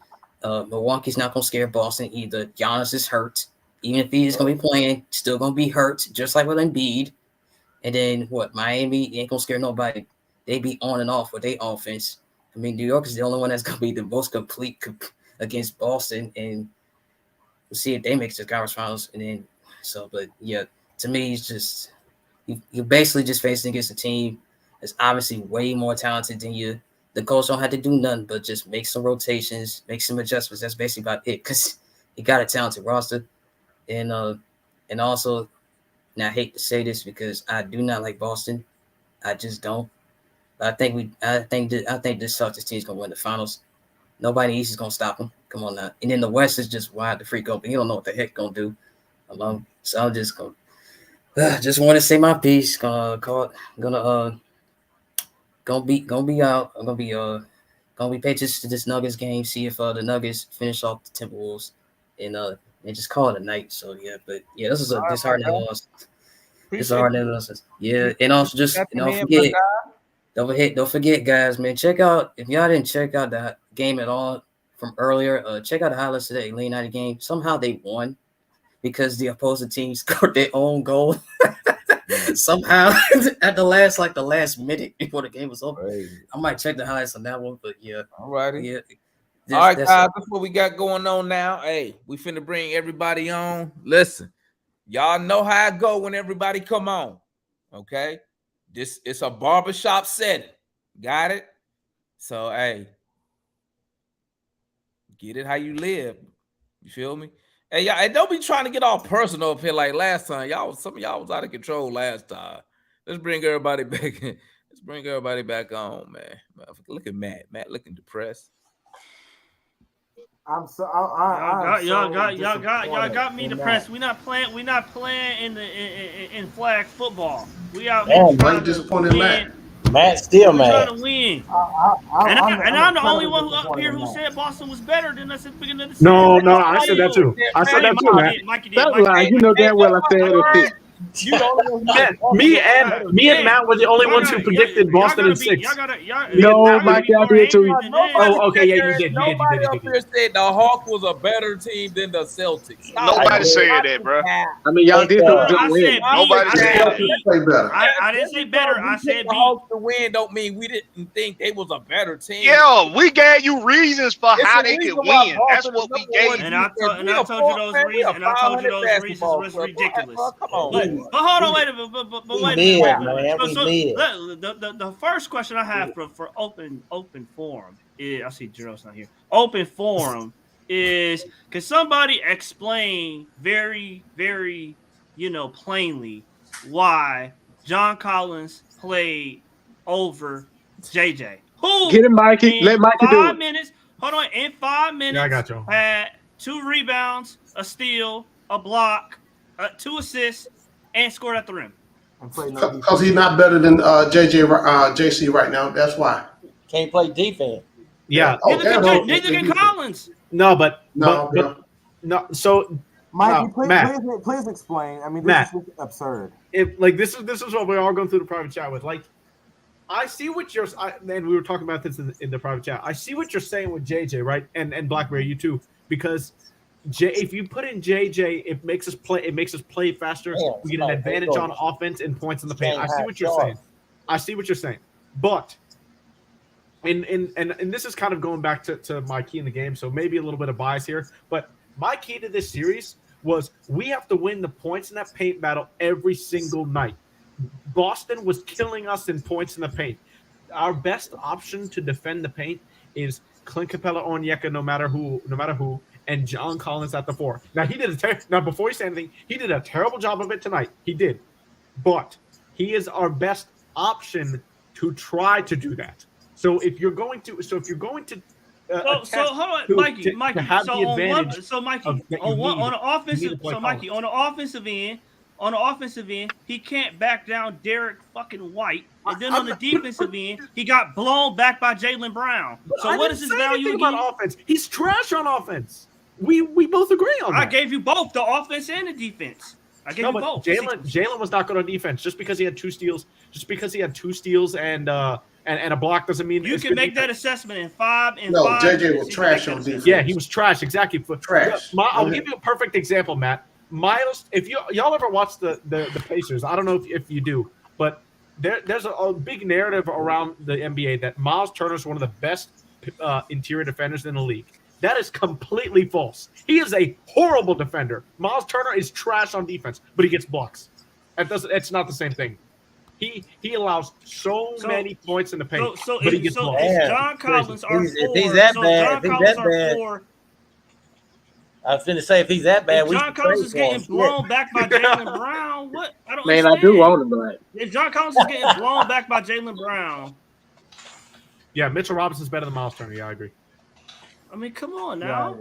Milwaukee's not gonna scare Boston either. Giannis is hurt. Even if he's gonna be playing, still gonna be hurt, just like with Embiid. And then what? Miami ain't gonna scare nobody. They be on and off with their offense. I mean, New York is the only one that's gonna be the most complete against Boston, and we'll see if they make the conference finals. And then but yeah, to me, it's just you're basically just facing against a team that's obviously way more talented than you. The coach don't have to do nothing but just make some rotations, make some adjustments. That's basically about it because he got a talented roster. And also, now I hate to say this because I do not like Boston. I just don't. But I think this Celtics team is gonna win the finals. Nobody in the East is gonna stop them. Come on now. And then the West is just wide the freak open. You don't know what the heck gonna do. So I'm just gonna just want to say my piece. Gonna be out. I'm gonna be patient to this Nuggets game. See if the Nuggets finish off the Timberwolves and just call it a night. So yeah, but yeah, this is a disheartening loss. Disheartening loss. Yeah, and also just don't forget, guys, man. Check out if y'all didn't check out that game at all from earlier. Check out the highlights today. Late night game. Somehow they won because the opposing team scored their own goal. Somehow at the last minute before the game was over. I might check the highlights on that one, but yeah. All righty. Yeah. All right, guys, that's what we got going on now. Hey, we finna bring everybody on. Listen, y'all know how I go when everybody come on. Okay? It's a barbershop setting. Got it? So, hey, get it how you live. You feel me? Hey, y'all, and don't be trying to get all personal up here like last time. Some of y'all was out of control last time. Let's bring everybody back in. Let's bring everybody back on, man. Look at Matt. Matt looking depressed. I'm so y'all got me depressed. We're not playing in flag football. We out here trying to disappointed Matt. Matt still mad. Trying to win. I'm the only one up here who said Boston was better than us at the beginning of the season. No, I said that too. I said that too, Matt. That's lying. You know damn well I said it. Me and Matt were the only ones who predicted Boston in 6. No, Mike, I did too. Oh, okay, yeah, you did. Nobody up here said the Hawks was a better team than the Celtics. Nobody said that, bro. I mean, y'all did win. Nobody said that. I didn't say better. I said the Hawks to win don't mean we didn't think they was a better team. Yeah, we gave you reasons for how they could win. That's what we gave you. And I told you those reasons. And I told you those reasons was ridiculous. Come on. But hold on, wait a minute. But wait a minute. The first question I have for open forum is, I see Jerome's not here. Open forum is, can somebody explain very, very, plainly why John Collins played over JJ? Who get him, Mikey? Let Mikey do it. In 5 minutes, I got you. Had 2 rebounds, a steal, a block, 2 assists, and scored at the rim. Because he's not better than JC right now. That's why. Can't play defense. Yeah. Neither can Collins. No. So, Mikey, please explain. I mean, this is absurd. This is what we're all going through the private chat with. Like, I see what you're. And we were talking about this in the private chat. I see what you're saying with JJ, right? And Blackberry, you too, because if you put in JJ, it makes us play faster. We get an advantage on offense and points in the paint. I see what you're saying. But and this is kind of going back to my key in the game, so maybe a little bit of bias here. But My key to this series was we have to win the points in that paint battle every single night. Boston was killing us in points in the paint. Our best option to defend the paint is Clint Capella Onyeka, no matter who, and John Collins at the 4. Now now before you say anything, he did a terrible job of it tonight. He did, but he is our best option to try to do that. So if you're going to, hold on, Mikey. have the advantage. On the offensive end, he can't back down Derek fucking White. And then on the defensive end, he got blown back by Jaylen Brown. So what is his value again? About offense? He's trash on offense. We both agree on that. I gave you both, the offense and the defense. I gave you both. Jaylen was not good on defense. Just because he had 2 steals, and a block doesn't mean you can make that assessment in 5 and no, 5. JJ was trash on defense. Yeah, he was trash. Exactly. Trash. I'll give you a perfect example, Matt. Miles, if y'all ever watch the Pacers, I don't know if you do, but there's a big narrative around the NBA that Miles Turner is one of the best interior defenders in the league. That is completely false. He is a horrible defender. Miles Turner is trash on defense, but he gets blocks. It's not the same thing. He allows so many points in the paint, but he gets blocks. If John Collins are 4, if he's that bad, I was going to say, if he's that bad, John Collins is getting blown back by Jaylen Brown. What? I don't Man, understand. I do want him, but if John Collins is getting blown back by Jaylen Brown. Yeah, Mitchell Robinson's better than Miles Turner. Yeah, I agree. I mean, come on now.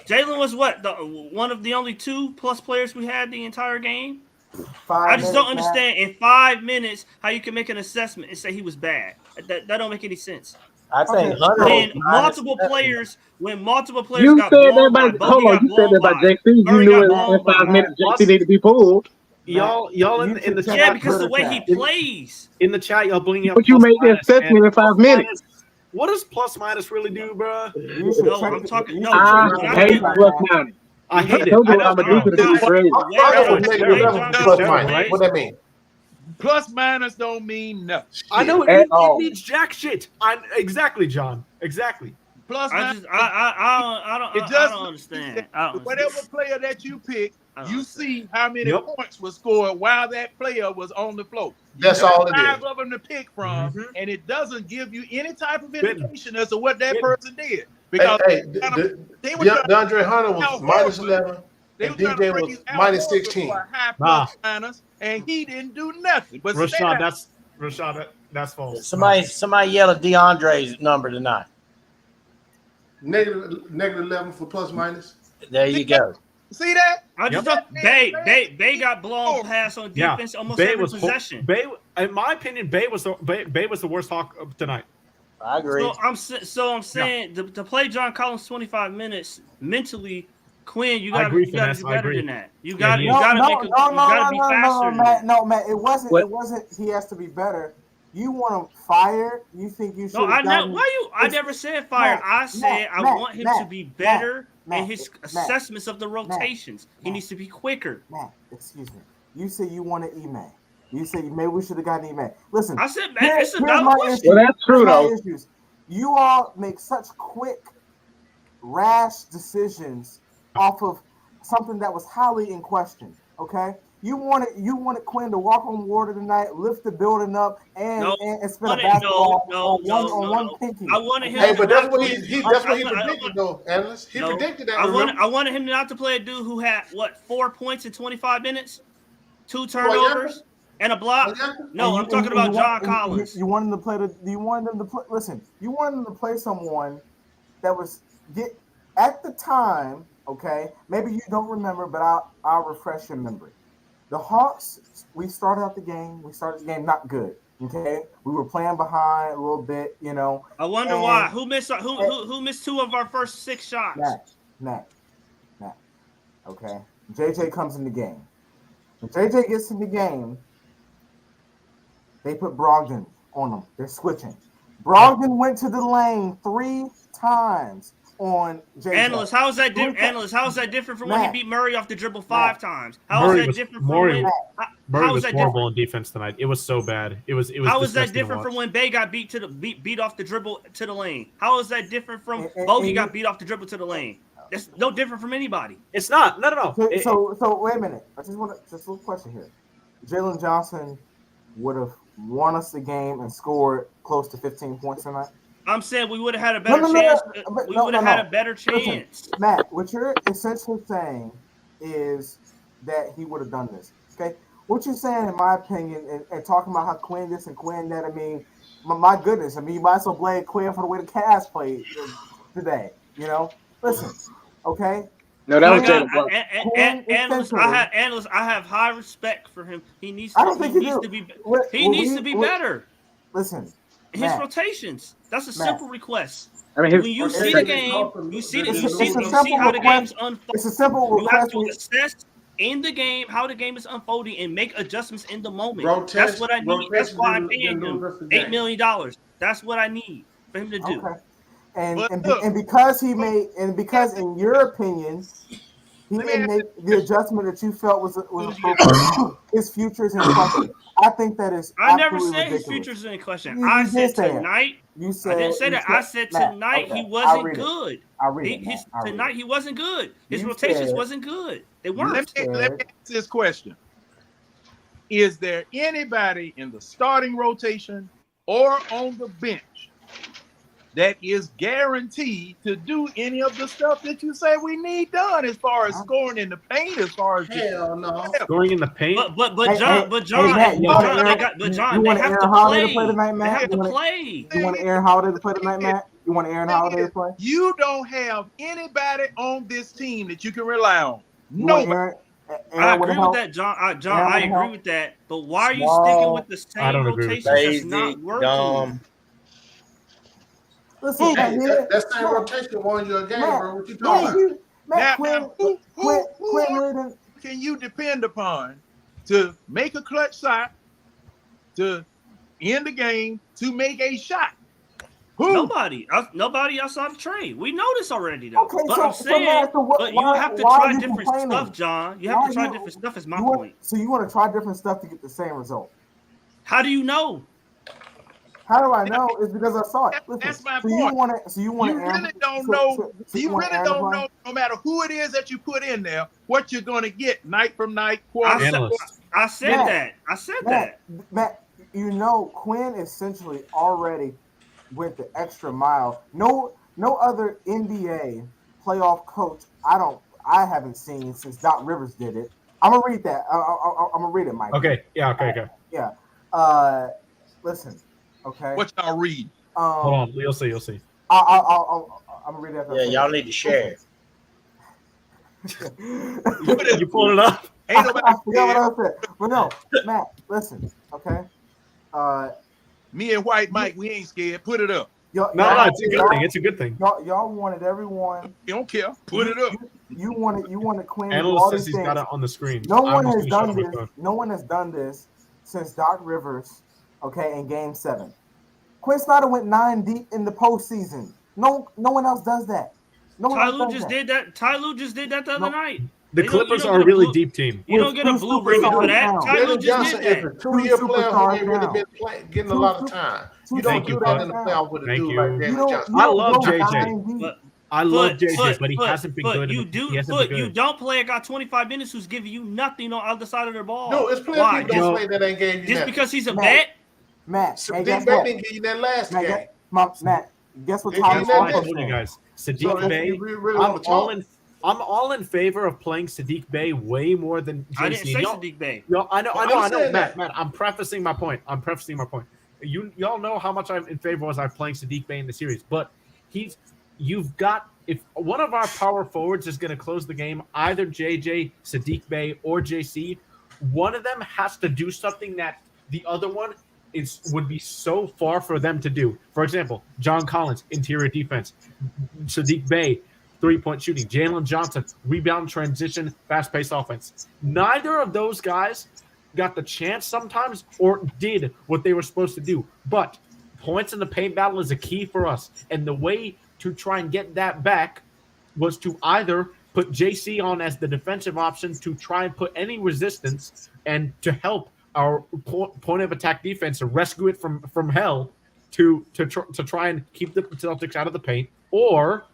Jaylen was one of the only 2+ players we had the entire game. I just don't understand in 5 minutes how you can make an assessment and say he was bad. That don't make any sense. I think when multiple players you got said blown that by, hold on, you said that by JC. You knew in 5 minutes JC needed to be pulled. Y'all in the chat. Yeah, because the way he plays. In the chat, y'all bringing up. But you made the assessment in 5 minutes. What does plus minus really do, bro? No, I'm talking. No, I hate plus minus. I hate it. What that mean? Plus minus don't mean nothing. I know it means jack shit. Exactly, John. Exactly. Plus I don't understand. Whatever player that you pick, you see how many points was scored while that player was on the floor. That's all it is. 5 of them to pick from, and it doesn't give you any type of indication as to what that person did. Because DeAndre Hunter was minus 11, and DJ was minus 16. Minus, and he didn't do nothing. But Rashad, that's false. Somebody yell at DeAndre's number tonight. Negative 11 for plus minus. There you go. See that? I just thought Bay got blown past on defense almost every possession. Bay, in my opinion, Bay was the worst Hawk of tonight. I agree. So I'm saying to play John Collins 25 minutes mentally, Quinn, you got to do better than that. You got to be faster. Matt, it wasn't. He has to be better. You want him fired? You think you should? I never said fired. I said I want him to be better in his assessments of the rotations. He needs to be quicker. Matt, excuse me. You said you wanted Ime. You said maybe we should have gotten Ime. Listen, I said it's another question. Well, that's true though. You all make such quick, rash decisions off of something that was highly in question. Okay. You wanted Quinn to walk on water tonight, lift the building up, and spin a basketball on one pinky. I wanted him. Hey, but that's what he predicted, though, Analyst. He predicted that. I wanted him not to play a dude who had 4 points in 25 minutes, 2 turnovers, and a block. No, I'm talking about John Collins. You wanted them to play. Listen, you wanted them to play someone that was at the time. Okay, maybe you don't remember, but I'll refresh your memory. The Hawks, we started the game not good. Okay, we were playing behind a little bit, I wonder why. Who missed 2 of our first 6 shots? Matt. Okay, JJ comes in the game. When JJ gets in the game, they put Brogdon on him. They're switching. Brogdon went to the lane 3 times on JJ. Analyst, how is that different? Analyst, how is that different from when he beat Murray off the dribble 5 times? How is that different from Murray was horrible on defense tonight. It was so bad. It was. How is that different from when Bay got beat off the dribble to the lane? How is that different from Bogey got beat off the dribble to the lane? That's no different from anybody. It's not. No. So wait a minute. I just want to just a little question here. Jalen Johnson would have won us the game and scored close to 15 points tonight. I'm saying we would have had a better chance. We would have had a better chance. Listen, Matt, what you're essentially saying is that he would have done this. Okay, what you're saying, in my opinion, and talking about how Quinn this and Quinn that. I mean, my goodness. I mean, you might as well blame Quinn for the way the Cavs played today. You know, listen. Okay. No, that was Jalen. Analyst, I have high respect for him. He needs to be better. Listen, his Matt, rotations. That's a Matt, simple request. I mean, when you see the game, you see how the game's unfolding. It's a simple request. You have to assess in the game how the game is unfolding and make adjustments in the moment. Rotation, that's what I need. That's why I'm paying him $8 million. That's what I need for him to do. Okay. And because he made, and because in your opinion, he didn't make the adjustment that you felt was appropriate. His future is in question. I think that is. I never said ridiculous. his future is in question. I said tonight. You said. I didn't say that. I said tonight he wasn't good. Tonight he wasn't good. His rotations wasn't good. They weren't. Let me ask this question: is there anybody in the starting rotation or on the bench that is guaranteed to do any of the stuff that you say we need done, as far as scoring in the paint, as far as hell no, scoring in the paint? But John, they have to play. They have to play. You want Aaron Holiday to play tonight, Matt? You want Aaron Holiday to play? You don't have anybody on this team that you can rely on. Nobody. I agree with that, John. I agree with that. But why are you sticking with the same rotations that's not working? Listen, that same rotation won you a game, bro. What you talking about? Who can you depend upon to make a clutch shot, to end the game, to make a shot? Who? Nobody outside of Trey. We know this already, though. Okay, but I'm saying, but you have to try different stuff, John. You have to try different stuff. Is my point. So you want to try different stuff to get the same result? How do you know? How do I know? It's because I saw it. Listen, that's my point. You really don't know. No matter who it is that you put in there, what you're going to get night from night. I said that. Matt, you know, Quinn essentially already went the extra mile. No other NBA playoff coach I haven't seen since Doc Rivers did it. I'm gonna read that. I'm gonna read it, Mike. Okay. Yeah. Okay. Yeah. Listen. Okay. What y'all read? Hold on. You'll see. I'm gonna read that. Yeah, y'all need to share. You pulled it up. Ain't nobody. I forgot what I said. But no, Matt. Listen. Okay. Me and White Mike, we ain't scared. Put it up. No, it's a good thing. It's a good thing. Y'all wanted everyone. You don't care. Put it up. You wanted Quinn. Analyst says he's got it on the screen. No one has done this. No one has done this since Doc Rivers. Okay, in Game 7, Quinn Snyder went 9 deep in the postseason. No one else does that. Ty Lue just did that. Ty Lue just did that the other night. The Clippers are a really deep team. You don't get a blue ribbon for that. Ty Lue just did that. Is a 2-year player who ain't really been getting a lot of time. You don't do that in the playoff with a dude like Jalen Johnson. I love JJ. I love JJ, but he hasn't been good. You don't play a guy 25 minutes who's giving you nothing on the other side of their ball. No, it's plenty of people don't play that ain't gave you just because he's a vet. Matt, Sadiq Bey didn't give you that last game. Matt, guess what Thomas told you guys? Sadiq Bey. I'm all in favor of playing Sadiq Bey way more than JC. I didn't say Sadiq Bey. No, I know. Matt, I'm prefacing my point. Y'all know how much I'm in favor of playing Sadiq Bey in the series, but you've got, if one of our power forwards is going to close the game, either JJ, Sadiq Bey, or JC, one of them has to do something that the other one would be so far for them to do. For example, John Collins, interior defense. Sadiq Bey, three-point shooting. Jalen Johnson, rebound transition, fast-paced offense. Neither of those guys got the chance sometimes or did what they were supposed to do. But points in the paint battle is a key for us. And the way to try and get that back was to either put JC on as the defensive option to try and put any resistance and to help our point of attack defense to rescue it from hell to try and keep the Celtics out of the paint, or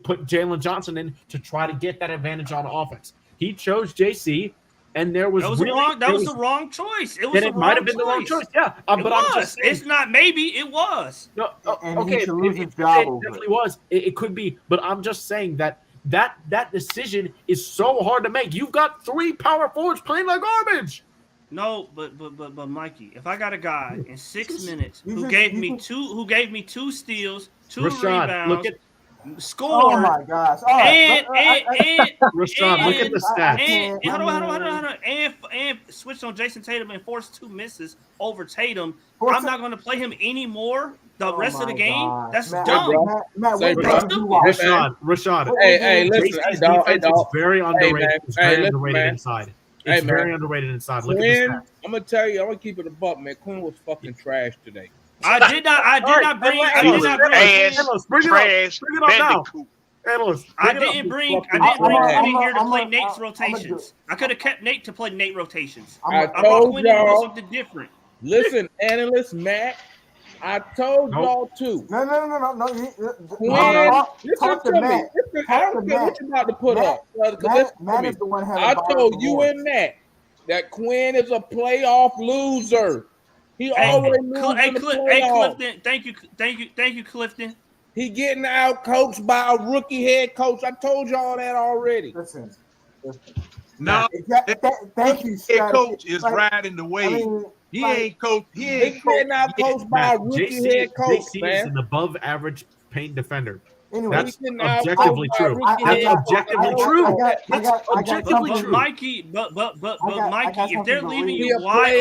put Jalen Johnson in to try to get that advantage on offense. He chose JC, and there was that was the wrong choice. It might have been the wrong choice. Yeah, but I'm just saying, it's not. Maybe it was. No, And okay, he should lose his it job over definitely was. It could be, but I'm just saying that decision is so hard to make. You've got 3 power forwards playing like garbage. No, but Mikey, if I got a guy in 6 minutes who gave me 2 steals, 2 rebounds, look at score. Oh my gosh! And Rashawn, look at the stats. Hold on. And switched on Jason Tatum and forced 2 misses over Tatum. I'm not going to play him anymore the rest of the game. God. That's Matt, dumb. Matt, Rashad. Hey, listen, JC's defense is very underrated. It's very underrated man. inside. It's very underrated inside. Look at the stats. I'm gonna tell you. I'm gonna keep it a buck, man. Quinn was fucking trash today. I did not bring Quinn here to play Nate's rotations. I could have kept Nate to play Nate rotations. I brought Quinn in to do something different. Listen, analyst Matt, I told y'all too. No. Quinn, listen to me. I don't care what you're about to put up. Matt is the one having I told you and Matt that Quinn is a playoff loser. He always loses in the playoffs. Clifton, thank you, Clifton. He getting out coached by a rookie head coach. I told y'all that already. Listen. No, thank you. Head coach is riding the wave. He ain't coached. He ain't getting out coached by a rookie head coach. JC is an above average paint defender. Anyway, that's objectively true. That's objectively true. That's objectively true. Mikey, but Mikey, if they're leaving you wide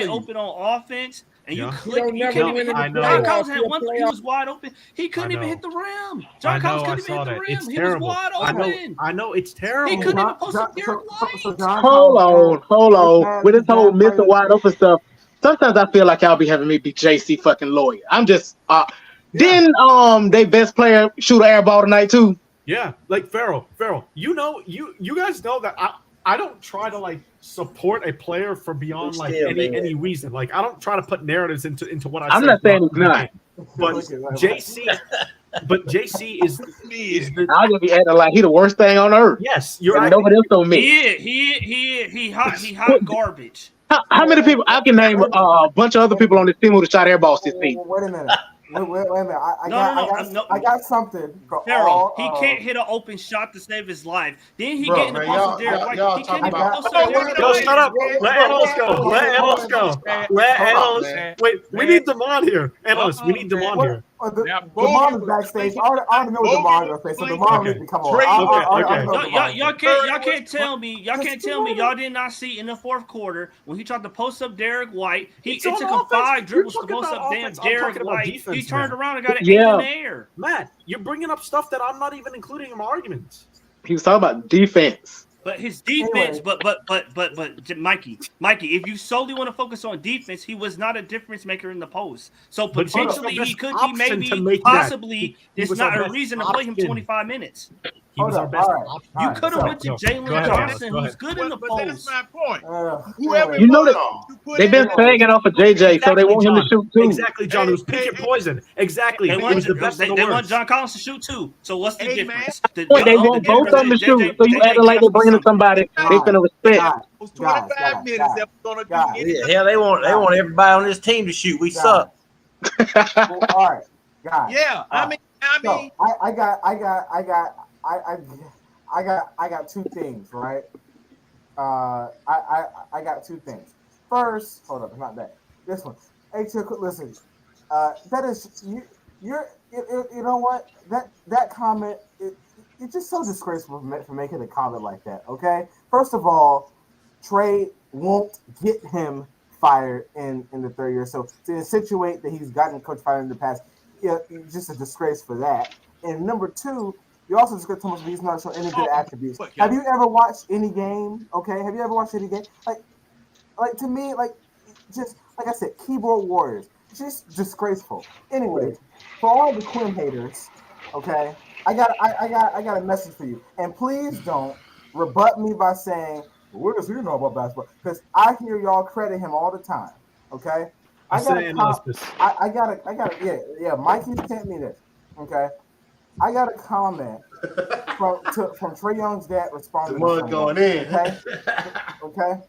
open on offense, and you couldn't even hit the rim. John Collins had one he was wide open. He couldn't even hit the rim. John Collins couldn't even hit the rim. It's he terrible. was wide open. I know it's terrible. He couldn't even post up Derek White. Hold on. With this whole missing wide open stuff, sometimes I feel like y'all be having me be JC fucking lawyer. I'm just Didn't they best player shoot an air ball tonight too? Yeah, like Farrell. You know, you guys know that I don't try to like support a player for beyond like any reason. Like I don't try to put narratives into what I say. I'm not saying he's not. But JC is I'll just be acting like he the worst thing on earth. Yes, you're right. Nobody else on me. He hot garbage. How many people I can name a bunch of other people on this team who shot air balls this season? Wait a minute. Wait a minute. I got something. Farrell, he can't hit an open shot to save his life. Then he get in the post with Derek White. He can't even post Derek White. Shut up. Let Analyst go. Let Analyst. Wait, we need them on here. Analyst, we need them on here. Demond is backstage. I already know what Demond is. So Demond needs to come on. Y'all can't tell me y'all did not see in the fourth quarter when he tried to post up Derek White. It took him 5 dribbles to post up damn Derek White. He turned around and got it 8 in the air. Matt, you're bringing up stuff that I'm not even including in my arguments. He was talking about defense. But his defense, but Mikey, if you solely want to focus on defense, he was not a difference maker in the post. So potentially he could be maybe possibly it's not a reason to play him 25 minutes. He was our best option. You could have went to Jalen Johnson, who's good in the post. That's my point. You know that they've been sagging off of JJ, so they want him to shoot too. Exactly, John. It was pick and poison. Exactly. It was the best of the They worst. want John Collins to shoot too. So what's the difference? They want both of them to shoot, so you acting like they're bringing somebody they finna respect. 25 minutes that we're gonna do. Yeah, they want everybody on this team to shoot. We suck. All right, guys. Yeah, I mean, I got 2 things, right? I got 2 things. First, hold up, not that. This one. Hey, Chick, listen. That is you know what? That comment it's just so disgraceful for making a comment like that. Okay. First of all, Trey won't get him fired in the 3rd year. So to insinuate that he's gotten coach fired in the past, it's just a disgrace for that. And number 2, you also just got to tell us he's not showing any good attributes. Have you ever watched any game? Okay, have you ever watched any game? Like to me, just like I said, keyboard warriors, just disgraceful. Anyway, for all the Quinn haters, okay, I got a message for you, and please don't rebut me by saying, "What does he know about basketball?" Because I hear y'all credit him all the time. Okay, I got, Mikey sent me this. Okay. I got a comment from Trey Young's dad responding. The mud going in. Okay. Okay.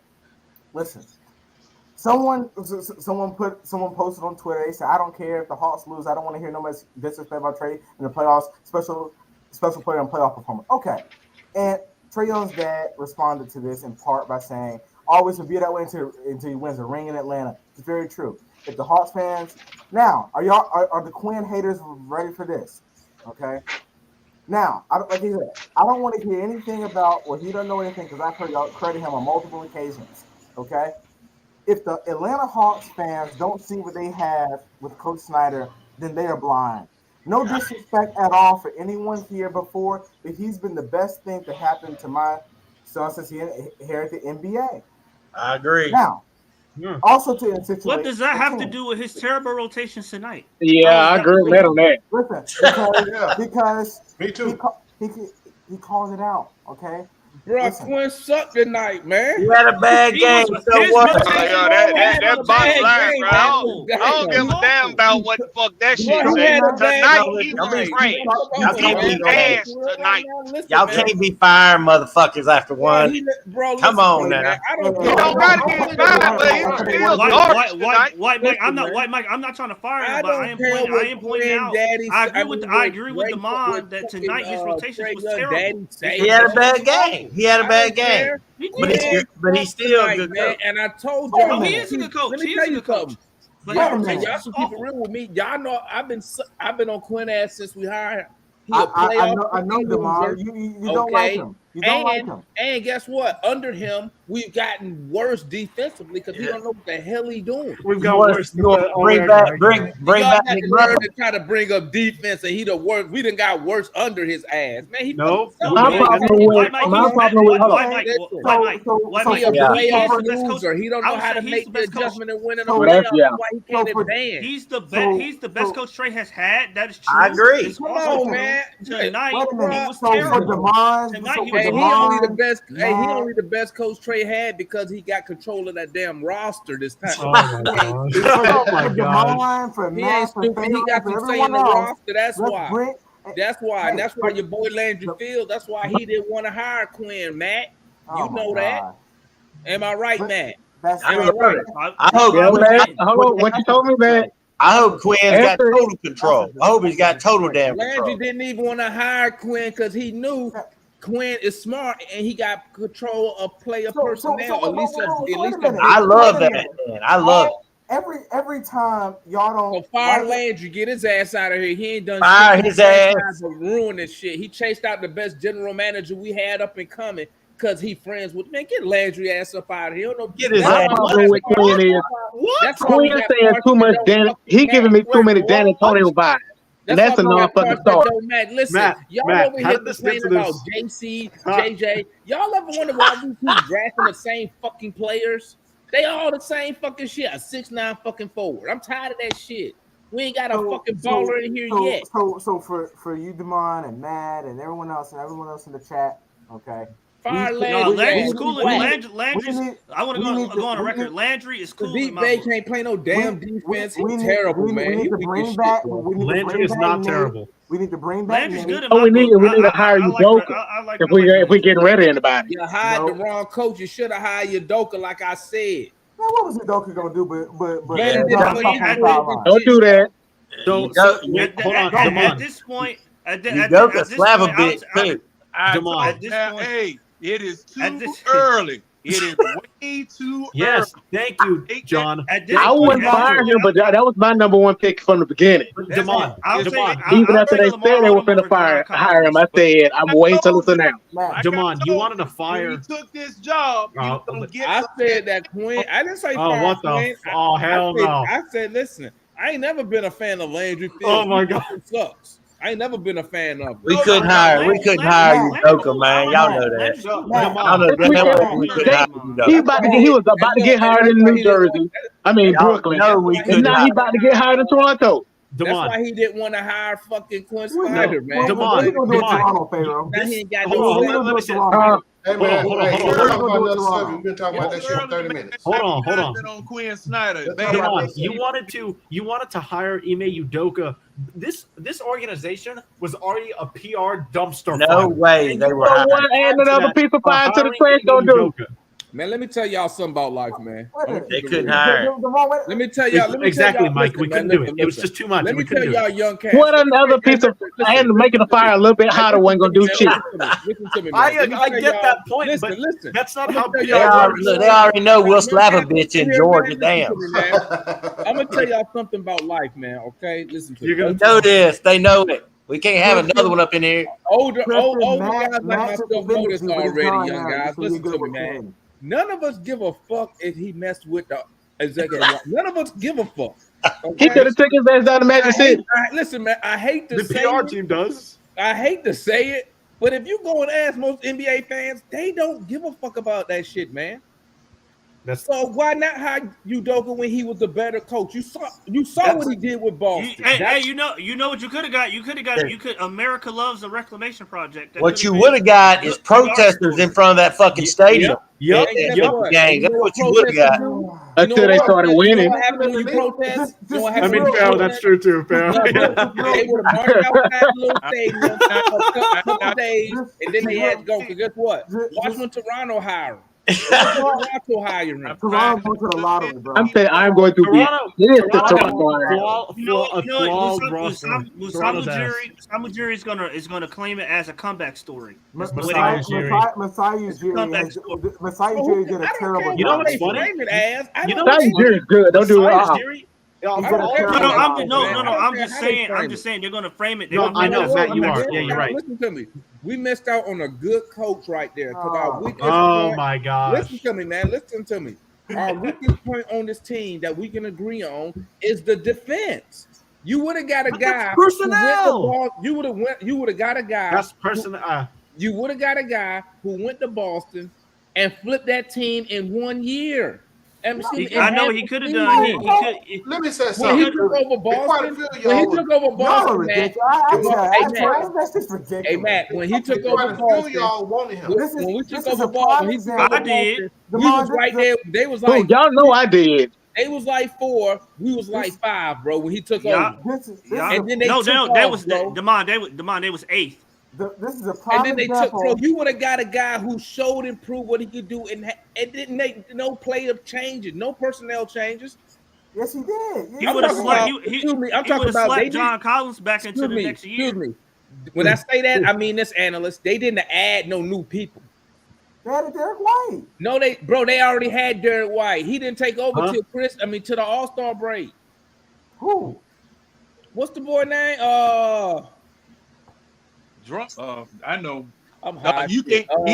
Listen. Someone posted on Twitter. They said, "I don't care if the Hawks lose. I don't want to hear no much disrespect about Trey in the playoffs. Special player and playoff performance." Okay. And Trey Young's dad responded to this in part by saying, "Always will be that way until he wins a ring in Atlanta." It's very true. If the Hawks fans now are the Quinn haters ready for this? Okay. Now, like he said, I don't want to hear anything about he doesn't know anything because I've heard y'all credit him on multiple occasions. Okay. If the Atlanta Hawks fans don't see what they have with Coach Snyder, then they are blind. No disrespect at all for anyone here before, but he's been the best thing to happen to my son since he inherited the NBA. I agree. Now, also to the situation. What does that have to do with his terrible rotations tonight? Yeah, I agree with that on that. Listen, because me too. He called it out. Okay. Bro, Quinn sucked tonight, man. You had a bad game. So what? That bottom line, bro. I don't give a damn about what the fuck that shit said. Tonight, he was trash. Tonight. Y'all can't be firing motherfuckers after one. Come on now. I don't gotta get fired, but he's still garbage tonight. White Mike, I'm not trying to fire him, but I am pointing out. I agree with the Mon that tonight his rotation was terrible. He had a bad game. He had a bad game, but he's still a good coach. And I told y'all, he is a good coach. Let me tell you something. But y'all should keep it real with me. Y'all know I've been on Quinn ass since we hired him. I know, DeMar. You don't like him. You don't like him. And guess what? Under him, we've gotten worse defensively because we don't know what the hell he's doing. We've got worse. Bring back McMurray. To try to bring up defense, and he the worst. We done got worse under his ass, man. My problem with he don't know how to make the adjustment and win in the playoffs. That's why he can't advance. He's the best coach Trey has had. That is true. I agree. Come on, man. Tonight he was So terrible. Tonight he was he only the best. He only the best coach Trey had because he got control of that damn roster this time. Oh my god! For he ain't stupid. He got to stay in the roster. That's why. That's why. And that's why your boy Landry Fields. That's why he didn't want to hire Quinn, Matt. You know that. Am I right, Matt? Am I right? Hold on. What you told me, man? I hope Quinn's got total control. I hope he's got total damn control. Landry didn't even want to hire Quinn because he knew Quinn is smart and he got control of player personnel. At least I love that, man. I love it. Every time y'all don't fire Landry, get his ass out of here. He ain't done fire his ass. Ruin this shit. He chased out the best general manager we had up and coming because he friends with man. Get Landry ass up out of here. Get his ass. Quinn saying too much. He giving me too many Dan Antonio vibes. That's a non-fucking start. Listen, y'all over here complaining about JC, JJ. Y'all ever wonder why we keep drafting the same fucking players? They all the same fucking shit. A 6'9" fucking forward. I'm tired of that shit. We ain't got a fucking baller in here yet. So for you, Damon and Matt and everyone else in the chat, okay. Landry's cool. Landry's. I want to go on a record. Landry is cool. Deep Bay can't play no damn defense. He's terrible, man. We need to bring back. Landry is not terrible. We need to bring back. Landry's good. We need to hire Udoka if we getting ready anybody. You hired the wrong coach. You should have hired Udoka, like I said. Man, what was Udoka gonna do? But don't do that. At this point, Udoka slap a bit too. Hey, it is too early. It is way too early. Yes, thank you, John. I wouldn't fire him, but that was my number one pick from the beginning. Damon, even after they said they were going to hire him, I said, I'm waiting to listen now. Damon, you wanted to fire. When he took this job, I said that Quinn. I didn't say fire. What the? Quinn. Oh, hell no. I said, listen, I ain't never been a fan of Landry Fields. Oh, my God. It sucks. I ain't never been a fan of it. We couldn't hire Udoka, man. Y'all know that. He was about to get hired in New Jersey. I mean Brooklyn. And now he about to get hired in Toronto. That's why he didn't want to hire fucking Quinn Snyder, man. Hey man, Hold on. we're talking about another subject. We've been talking about that shit for 30 minutes. Hold on. On Quinn Snyder. Come on. You wanted to hire Ime Udoka. This organization was already a PR dumpster. No way they were. So what? Add another piece of fire to the trash. Don't do. Man, let me tell y'all something about life, man. They couldn't hire. Let me tell y'all. Exactly, Mike. We couldn't do it. It was just too much. Let me tell y'all, young cats. What another piece of? I had to make the fire a little bit hotter. Wasn't gonna do shit. Listen to me, man. I get that point, but listen. that's not how They already know we'll slap a bitch in Georgia. Damn. I'm gonna tell y'all something about life, man. Okay, listen to me. They know this. They know it. We can't have another one up in here. Older guys like myself know this already, young guys. Listen to me, man. None of us give a fuck if he messed with the executive. None of us give a fuck. Okay? He could have took his ass down to Magic City. Listen, man, I hate to say the PR it. team does. I hate to say it, but if you go and ask most NBA fans, they don't give a fuck about that shit, man. So why not hire Udoka when he was a better coach? You saw what he did with Boston. You know what you could have got. You could. America loves the reclamation project. What you would have got is protesters in front of that fucking stadium. Yep. That's what you would have got. Until they started winning. What happened when you protest? I mean, pal, that's true too, pal. They would have marched outside the little stadium for a couple days, and then they had to go. Because guess what? Watch when Toronto hire him. Toronto hire him. Toronto went to the lottery, bro. I'm saying I'm going to be Samujiri is gonna claim it as a comeback story. Masai Ujiri did a terrible job. You know what's funny? Masai Ujiri is good. Don't do it. I'm just saying they're gonna frame it. I know, Matt, you are. Yeah, you're right. Listen to me. We missed out on a good coach right there. My gosh. Listen to me, man. Listen to me. Our weakest point on this team that we can agree on is the defense. You would have got a guy. Personnel. You would have got a guy. That's personnel. You would have got a guy who went to Boston and flipped that team in 1 year. I know he could have done. He could. Let me say When he something. took over Boston, Matt, when he took over Boston, when we took over Boston, I did. We was right there. They was like, y'all know I did. They was like 4. We was like 5, bro. When he took over, and then they that was Demond. They was 8th. This is a prime and then they example. took. So you would have got a guy who showed and proved what he could do, and it didn't make no play of changes, no personnel changes. Yes, he did. He would have slapped John Collins back into the next year. Excuse me. When I say that, I mean this analyst. They didn't add no new people. They had Derek White. No, they already had Derek White. He didn't take over to the All-Star break. Who? What's the boy name? Drunk. I know. I'm high. You can't. He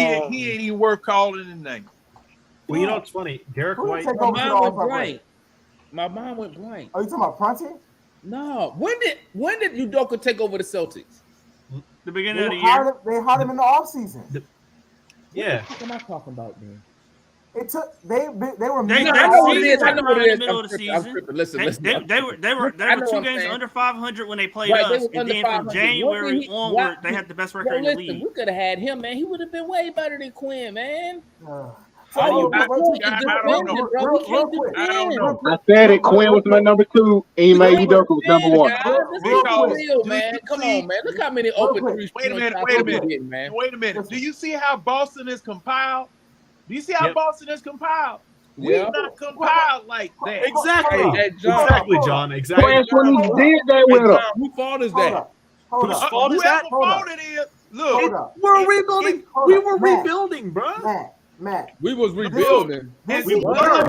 ain't even worth calling his name. Well, you know what's funny? Derek White. My mind went blank. Are you talking about Prunty? No. When did Udoka take over the Celtics? The beginning of the year. They hired him in the offseason. Yeah. What am I talking about, man? It took they were. I know what it is. In the middle of the season. Listen. They were 2 games under 500 when they played us, and then from January onward, they had the best record in the league. We could have had him, man. He would have been way better than Quinn, man. I said it. Quinn was my number 2. Ime Udoka was number 1. Real, man. Come on, man. Look how many open threes. Wait a minute. Do you see how Boston is compiled? Do you see how Boston is compiled? We're not compiled like that. Exactly, John. Exactly. When he did that with him. Whose fault is that? Whose fault is that? Look, we're rebuilding. We were rebuilding, bro. Matt. We was rebuilding. This we were. Hold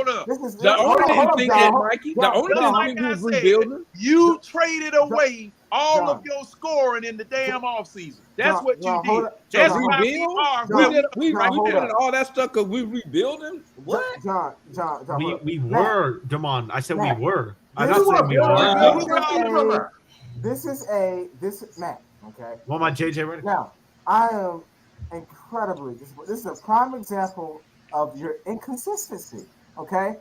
up. The owner didn't think that, Mikey. The owner didn't think we was rebuilding. You traded away all of your scoring in the damn offseason. That's what you did. That's why we did all that stuff because we rebuilding. What? John. We were, Damon. I said we were. I'm not saying we were. This is Matt. Okay. Well, my JJ ready? Now, I am incredibly. This is a prime example of your inconsistency. Okay.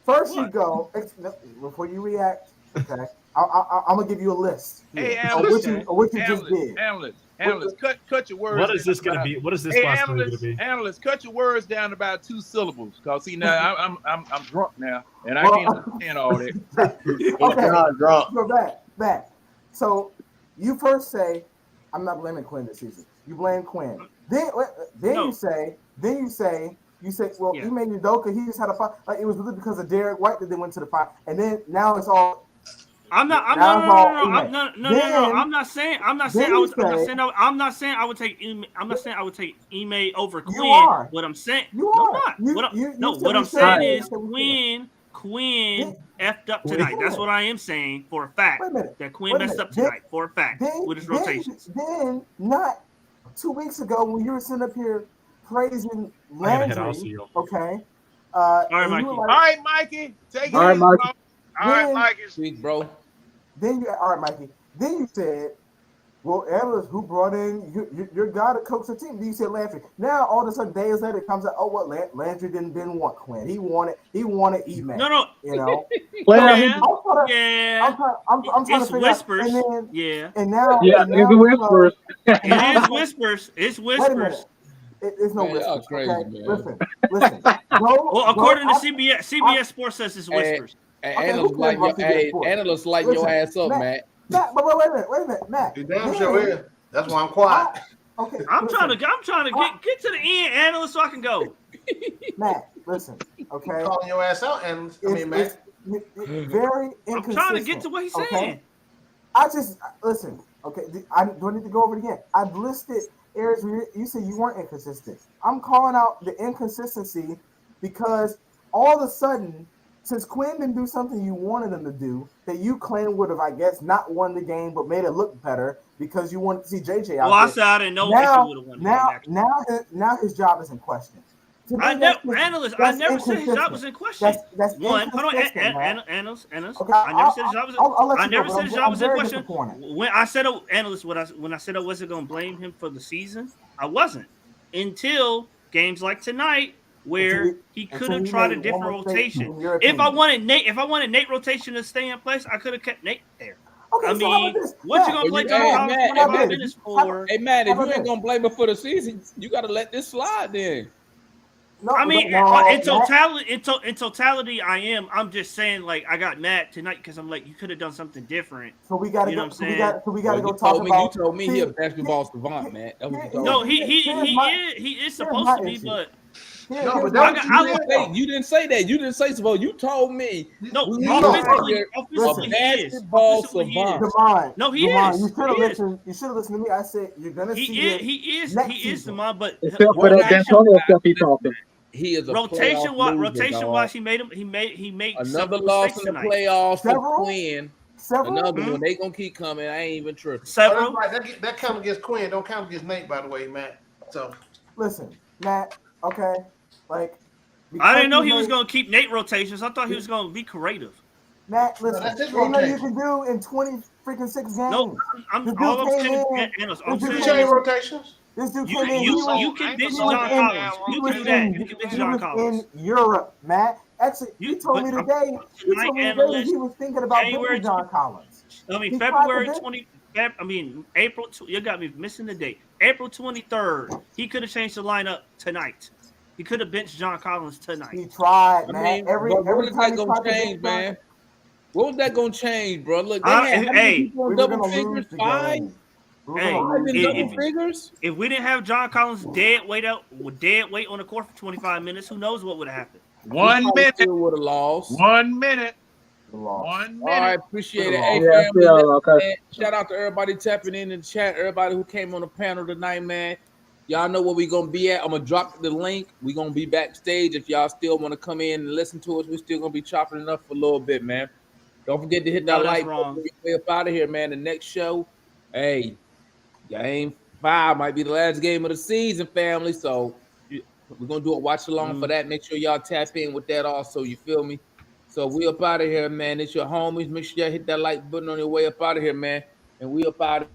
First, you go before you react. Okay. I'm gonna give you a list. Hey, Analyst, what you just did. Analyst, cut your words. What is this going to be? What is this last movie going to be? Analyst, cut your words down to about 2 syllables. Cause see now I'm drunk now, and I can't understand all that. Okay, drunk. So back. So you first say, I'm not blaming Quinn this season. You blame Quinn. Then you say, well, Yeah. Ime Udoka, he just had a fight. Like it was really because of Derek White that they went to the fight, and then now it's all. I'm not saying I would take Ime over Quinn. are. What I'm saying, You no, are. I'm not. You What I'm said saying you is said Quinn effed up tonight. That's what I am saying for a fact. Wait a minute. That Quinn messed up tonight for a fact with his rotations. Then not 2 weeks ago when you were sitting up here praising Landry, okay? All right, Mikey. All right, Mikey. Take it. All right, Mikey. All right, Mikey. Sweet, bro. All right, Mikey. Then you said, well, Analyst, who brought in your guy to coach the team? Then you said Landry. Now all of a sudden, days later, it comes out, oh, well, Landry didn't want Quinn. He wanted Ime. No. You know. Well, yeah. I'm trying It's to figure whispers. out. And then, yeah. And now, yeah, it's whispers. It is whispers. It's Wait a minute. whispers. It's no Man, y'all whispers. crazy, Okay? man. Listen. Well, according to CBS Sports says it's whispers. Analysts light your ass up, Matt. Matt, but wait a minute, Matt. You damn sure is. That's why I'm quiet. Okay. I'm trying to get to the end, Analyst, so I can go. Matt, listen. Okay. Calling your ass out, and Matt. It's very inconsistent. I'm trying to get to what he's saying. I just listen. Okay. Do I need to go over it again? I've listed areas where you said you weren't inconsistent. I'm calling out the inconsistency because all of a sudden, since Quinn didn't do something you wanted him to do, that you claim would have, I guess, not won the game, but made it look better because you wanted to see JJ out Well, I there. said I didn't know if he would have won the game. Now his job is in question. I never said his job was in question. That's one. Hold on, Analyst. Okay, I never said his job was. I never said his job was in very question. disappointed. When I said, Analyst, when I said I wasn't going to blame him for the season, I wasn't until games like tonight where he could have tried a different rotation. If I wanted Nate rotation to stay in place, I could have kept Nate there. Okay, I mean, what you gonna play John Collins 25 minutes for? Hey, Matt, if you ain't gonna blame him for the season, you got to let this slide then. No, I mean, in totality, I'm just saying, like, I got mad tonight because I'm like, you could have done something different. So we got to go. So we got to go talk about. You told me he a basketball savant, man. No, he is supposed to be, but. No, but you didn't say that. You didn't say so. You told me. No, offensively, basketball savant. No, he is. You should have listened to me. I said you're gonna see. He is the man, but except for that D'Antonio stuff he talking. He is a rotation wise. He made another loss in the playoffs for Quinn. Another one. They gonna keep coming. I ain't even tripping. Several. That count against Quinn. Don't count against Nate, by the way, Matt. So listen, Matt. Okay, like I didn't know he was going to keep Nate rotations. I thought he was going to be creative. Matt, listen, you know you can do in 26 games. No, I'm saying rotations. This dude came in. You can bench John Collins. You can do that. You can bench John Collins in Europe, Matt. Actually, he told me today. That he was thinking about benching John Collins. I mean, February 20. I mean, April. You got me missing the date. April 23rd. He could have changed the lineup tonight. He could have benched John Collins tonight. He tried, man. Every what is that gonna change, man? What was that gonna change, bro? Look, double figures, five. If we didn't have John Collins dead weight on the court for 25 minutes, who knows what would have happened? 1 minute would have lost. 1 minute. All right, appreciate it. Hey, family, shout out to everybody tapping in the chat, everybody who came on the panel tonight, man. Y'all know where we gonna be at. I'm gonna drop the link. We gonna be backstage. If y'all still want to come in and listen to us, we still gonna be chopping it up for a little bit, man. Don't forget to hit that like button. We're up out of here, man. The next show, hey, Game 5 might be the last game of the season, family. So we're gonna do a watch along for that. Make sure y'all tap in with that also. You feel me? So we up out of here, man. It's your homies. Make sure y'all hit that like button on your way up out of here, man. And we up out of